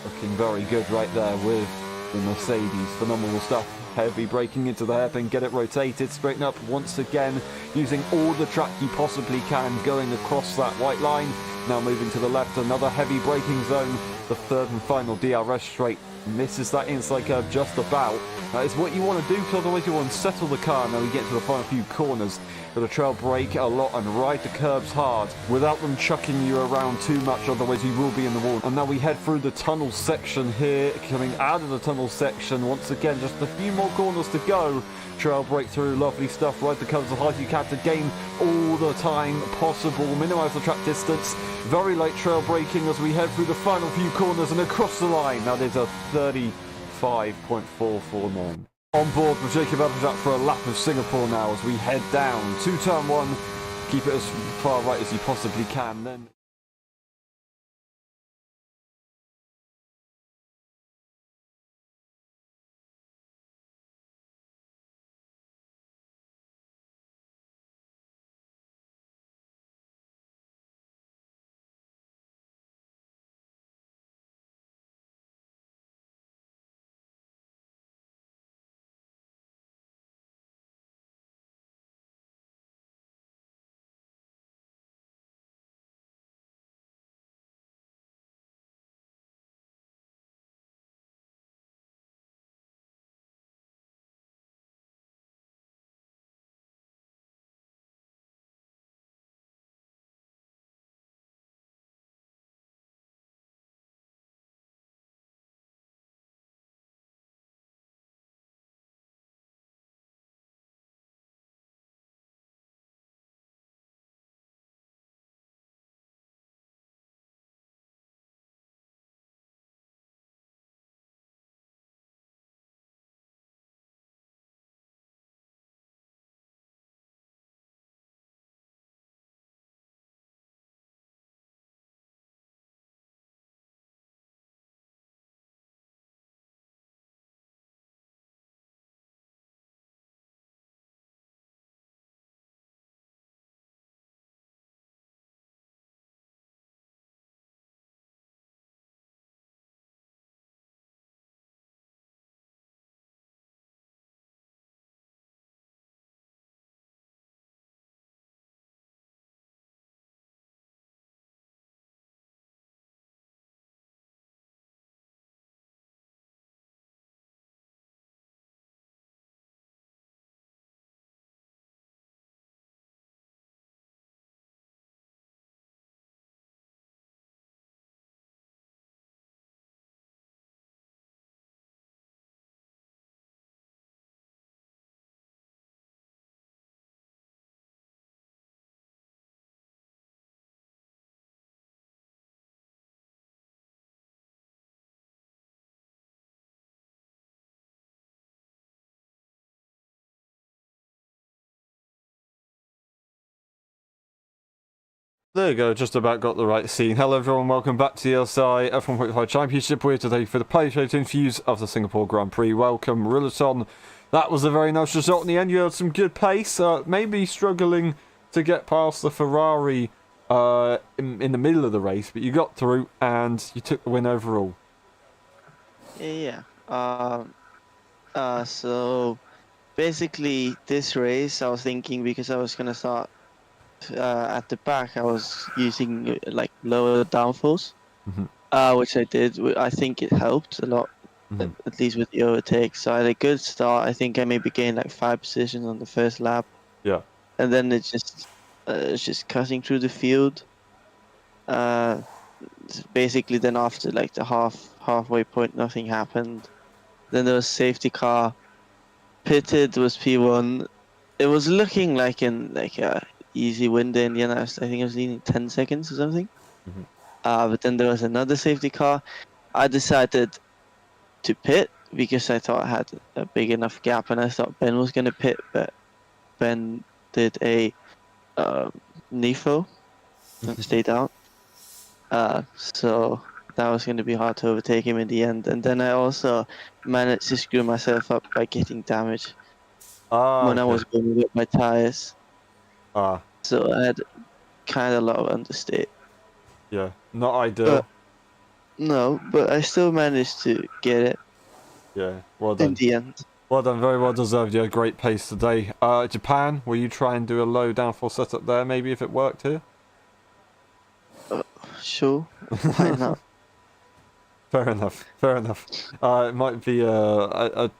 Looking very good right there with the Mercedes. Phenomenal stuff. Heavy braking into the hairpin, get it rotated, straighten up once again, using all the track you possibly can, going across that white line. Now moving to the left, another heavy braking zone. The third and final DRS straight misses that inside curve just about. That is what you want to do, because otherwise you will unsettle the car. Now we get to the final few corners. Got to trail brake a lot and ride the curbs hard without them chucking you around too much, otherwise you will be in the wall. And now we head through the tunnel section here, coming out of the tunnel section. Once again, just a few more corners to go. Trail brake through, lovely stuff. Ride the curbs as hard as you can to gain all the time possible. Minimise the track distance. Very late trail braking as we head through the final few corners and across the line. That is a 35.449. On board with Jacob Applejack for a lap of Singapore now as we head down to turn 1. Keep it as far right as you possibly can. Then there you go, just about got the right scene. Hello everyone, welcome back to the LSI F1.5 Championship. We're here today for the play-show interviews of the Singapore Grand Prix. Welcome, Rillaton. That was a very nice result in the end. You had some good pace, maybe struggling to get past the Ferrari in the middle of the race, but you got through and you took the win overall. Yeah. So basically this race I was thinking, because I was gonna start at the back, I was using like lower downforce, which I did. I think it helped a lot, at least with the overtake. So I had a good start. I think I maybe gained like 5 positions on the first lap. Yeah. And then it's just cutting through the field. Basically, then after like the halfway point, nothing happened. Then there was safety car. Pitted was P1. It was looking like a easy win there in the end. I think I was leading 10 seconds or something. But then there was another safety car. I decided to pit because I thought I had a big enough gap, and I thought Ben was going to pit, but Ben did a NIFO and stayed out. So that was going to be hard to overtake him in the end. And then I also managed to screw myself up by getting damage Ah, when I okay. was going with my tires. Ah, So I had kind of a lot of understate. yeah. Not ideal. But no, but I still managed to get it Yeah, well in done. the end. Well done, very well deserved. You had a great pace today. Japan, will you try and do a low downforce setup there, maybe, if it worked here? Sure, why not? Fair enough, fair enough. It might be a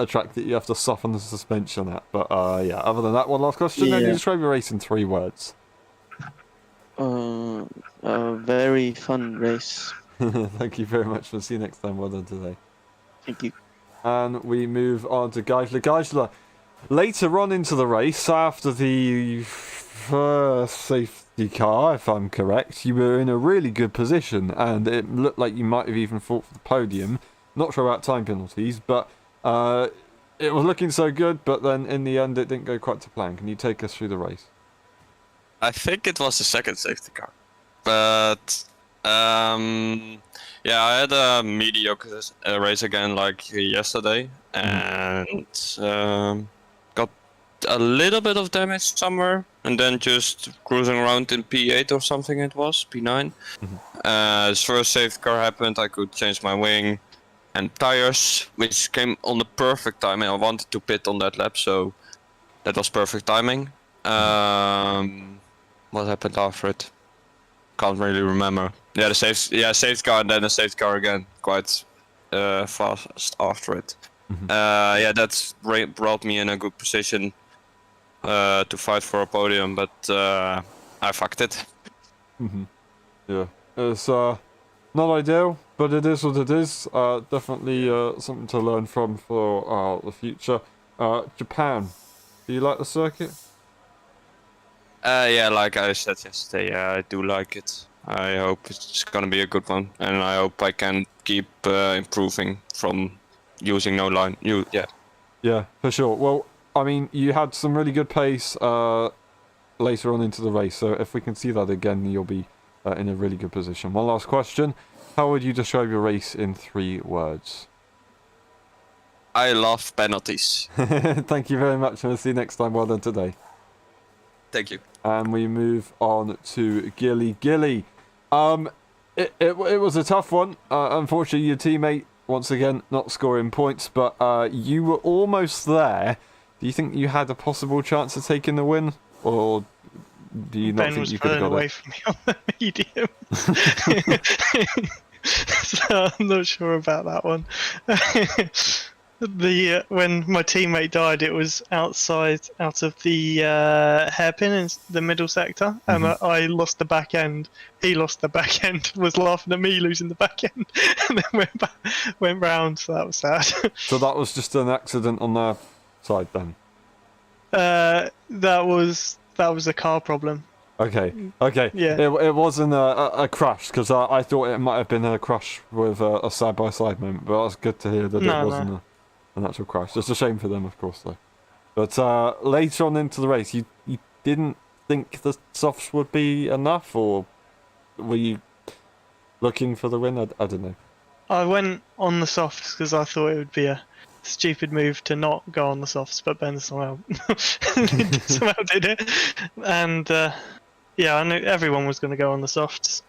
track that you have to soften the suspension at, but yeah, other than that, one last question. How do you Yeah. describe your race in 3 words? A very fun race. Thank you very much. We'll see you next time. Well done today. Thank you. And we move on to Geisler. Geisler, later on into the race, after the first safety car, if I'm correct, you were in a really good position, and it looked like you might have even fought for the podium. Not sure about time penalties, but it was looking so good, but then in the end it didn't go quite to plan. Can you take us through the race? I think it was the second safety car, but yeah, I had a mediocre race again like yesterday, and got a little bit of damage somewhere, and then just cruising around in P8 or something. It was P9. As first safety car happened, I could change my wing and tires, which came on the perfect timing. I wanted to pit on that lap, so that was perfect timing. What happened after it? Can't really remember. Yeah, the safety car and then the safety car again, quite fast after it. Yeah, that's brought me in a good position to fight for a podium, but I fucked it. Yeah, it's not ideal, but it is what it is. Definitely something to learn from for the future. Japan, do you like the circuit? Yeah, like I said yesterday, yeah, I do like it. I hope it's gonna be a good one, and I hope I can keep improving from using no line. Yeah, for sure. Well, I mean, you had some really good pace later on into the race, so if we can see that again, you'll be in a really good position. One last question. How would you describe your race in 3 words? I love penalties. Thank you very much, and we'll see you next time. Well done today. Thank you. And we move on to Gilly. Gilly, it was a tough one. Unfortunately, your teammate, once again, not scoring points, but you were almost there. Do you think you had a possible chance of taking the win? Or do you not Ben think was you could have pulling got away it? from me on the medium. So I'm not sure about that one. When my teammate died, it was out of the hairpin in the middle sector, and I lost the back end. He lost the back end, was laughing at me losing the back end, and then went round. So that was sad. So that was just an accident on their side then? That was a car problem. Okay. Yeah. It wasn't a crash, because I thought it might have been a crash with a side-by-side moment, but that's good to hear that it wasn't an actual crash. It's a shame for them, of course, though. But later on into the race, you didn't think the softs would be enough, or were you looking for the win? I don't know. I went on the softs because I thought it would be a stupid move to not go on the softs, but Ben somehow did it. And yeah, I knew everyone was going to go on the softs,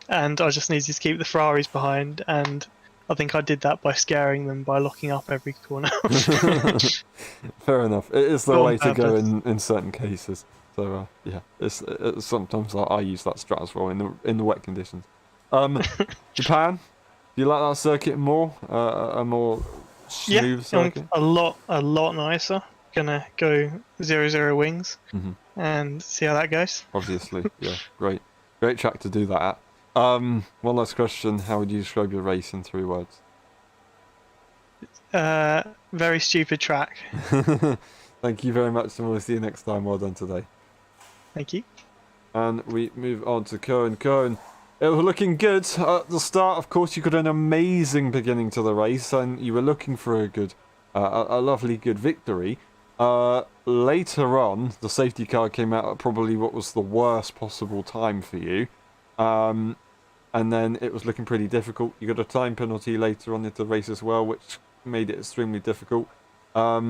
and I just needed to keep the Ferraris behind, and I think I did that by scaring them by locking up every corner. Fair enough. It is the On way to go purpose. in certain cases. So yeah, it's sometimes I use that strat as well in the wet conditions. Japan, do you like that circuit more? A more smooth circuit? a lot nicer. Gonna go 0-0 wings and see how that goes. Obviously, yeah, great track to do that at. One last question: how would you describe your race in 3 words? Very stupid track. Thank you very much, and we'll see you next time. Well done today. Thank you. And we move on to Cohen. Cohen, it was looking good at the start. Of course, you got an amazing beginning to the race, and you were looking for a good, a lovely good victory. Later on, the safety car came out at probably what was the worst possible time for you. and then it was looking pretty difficult. You got a time penalty later on in the race as well, which made it extremely difficult. Are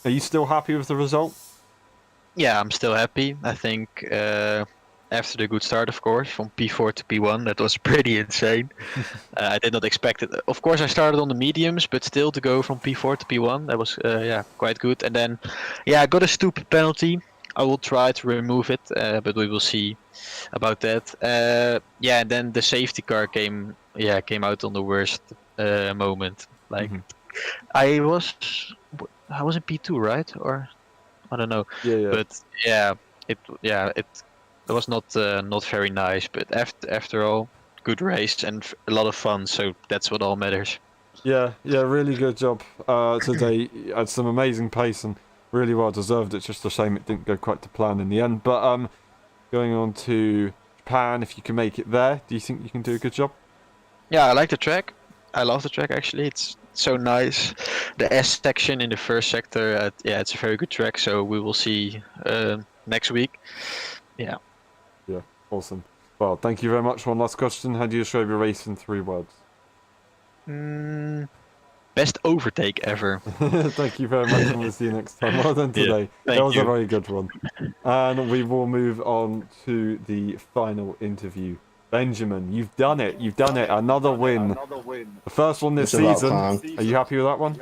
you still happy with the result? Yeah, I'm still happy. I think after the good start, of course, from P4 to P1, that was pretty insane. I did not expect it. Of course, I started on the mediums, but still to go from P4 to P1, that was quite good. And then, I got a stupid penalty. I will try to remove it, but we will see about that. And then the safety car came out on the worst moment. Like, I was in P2, right? Or I don't know. Yeah. But it was not very nice. But after all, good race and a lot of fun. So that's what all matters. Yeah, really good job today. You had some amazing pace and really well deserved. It's just a shame it didn't go quite to plan in the end. But going on to Japan, if you can make it there, do you think you can do a good job? Yeah, I like the track. I love the track actually. It's so nice. The S section in the first sector, it's a very good track. So we will see next week. Yeah. Yeah, awesome. Well, thank you very much. One last question. How do you describe your race in 3 words? Best overtake ever. Thank you very much, and we'll see you next time. Well done today. That was a very good one. And we will move on to the final interview. Benjamin, you've done it. Another win. The first one this season. Are you happy with that one?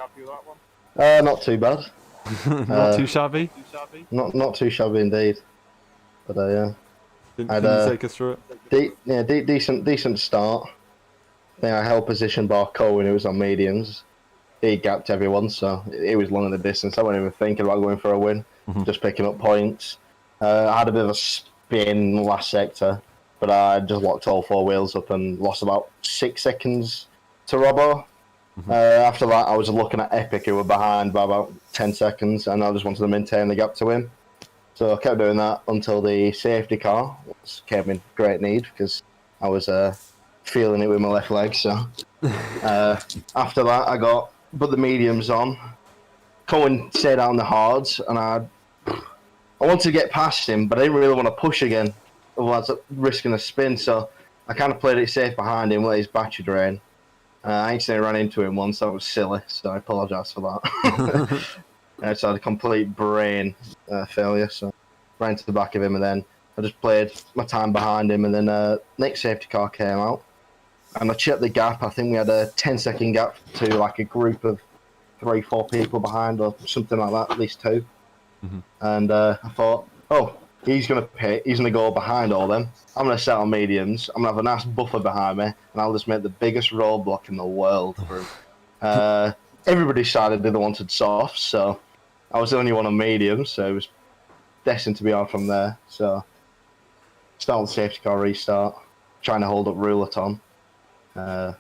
Not too bad. Not too shabby? Not too shabby indeed. But yeah. Can you take us through it? Decent start. I think I held position by Cohen, who was on mediums. He gapped everyone, so he was long in the distance. I wasn't even thinking about going for a win, just picking up points. I had a bit of a spin last sector, but I just locked all 4 wheels up and lost about 6 seconds to Robbo. After that, I was looking at Epic, who were behind by about 10 seconds, and I just wanted to maintain the gap to him. So I kept doing that until the safety car, which came in great need because I was feeling it with my left leg. So after that, I put the mediums on. Cohen stayed out on the hards, and I wanted to get past him, but I didn't really want to push again, otherwise risking a spin. So I kind of played it safe behind him, let his battery drain. I accidentally ran into him once. That was silly, so I apologise for that. So I had a complete brain failure, so ran to the back of him, and then I just played my time behind him, and then next safety car came out, and I checked the gap. I think we had a 10-second gap to like a group of 3-4 people behind, or something like that, at least 2. And I thought, oh, he's going to pit, he's going to go behind all them. I'm going to set on mediums, I'm going to have a nice buffer behind me, and I'll just make the biggest roadblock in the world through. Everybody decided they wanted softs, so I was the only one on mediums, so it was destined to be on from there. So start with the safety car restart, trying to hold up Rouleton all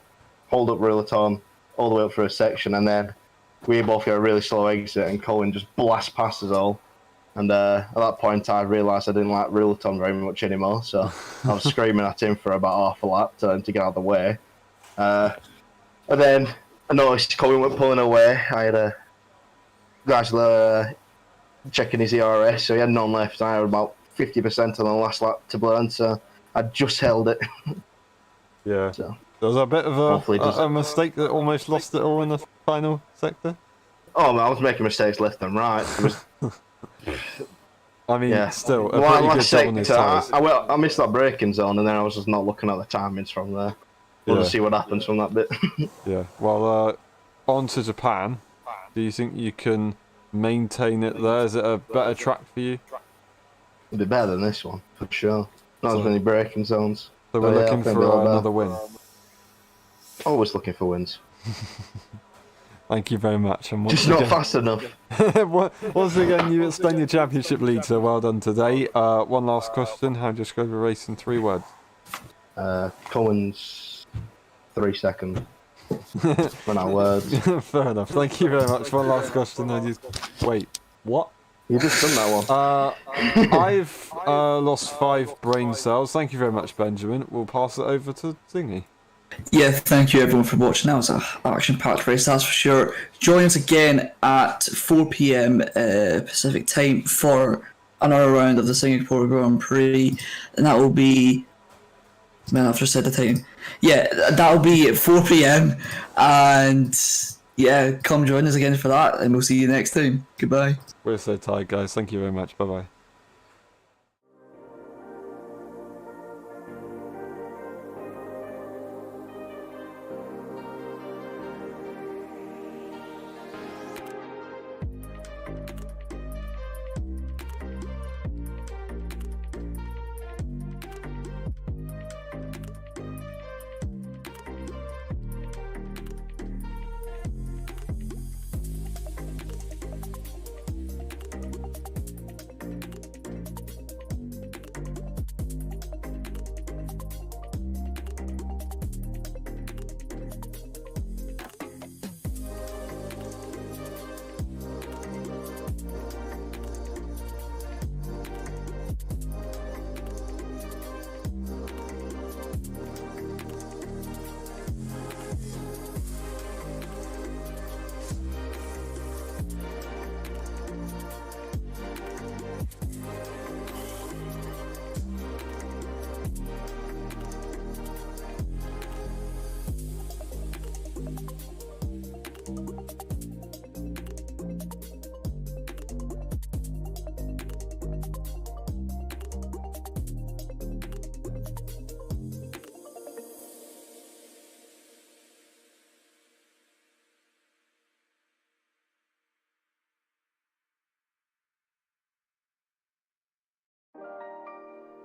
the way up through a section, and then we both get a really slow exit, and Cohen just blasts past us all. And at that point, I realised I didn't like Rouleton very much anymore, so I was screaming at him for about half a lap to get out of the way. And then I noticed Cohen went pulling away. I had a guys checking his ERS, so he had none left. I had about 50% on the last lap to burn, so I just held it. Yeah. So, there was a bit of a mistake that almost lost it all in the final sector. Oh, man, I was making mistakes left and right. It was, I mean, yeah. still, a pretty good job on his tyres. I missed that braking zone, and then I was just not looking at the timings from there. We'll just see what happens from that bit. Yeah. Well, on to Japan. Do you think you can maintain it there? Is it a better track for you? It'd be better than this one, for sure. Not as many braking zones. So we're looking for another win. Always looking for wins. Thank you very much. And Just not fast enough. Once again, you extend your championship lead, so well done today. One last question. How do you describe your race in 3 words? Cohen's 3 seconds. Run out of words. Fair enough. Thank you very much. One last question. Wait, what? You just done that one. I've lost 5 brain cells. Thank you very much, Benjamin. We'll pass it over to Zingy. Yeah, thank you everyone for watching. That was an action-packed race, that's for sure. Join us again at 4 p.m. Pacific time for another round of the Singapore Grand Prix, and that will be Man, I've just said the time. Yeah, that'll be at 4 p.m. And yeah, come join us again for that, and we'll see you next time. Goodbye. We're so tired, guys. Thank you very much. Bye bye.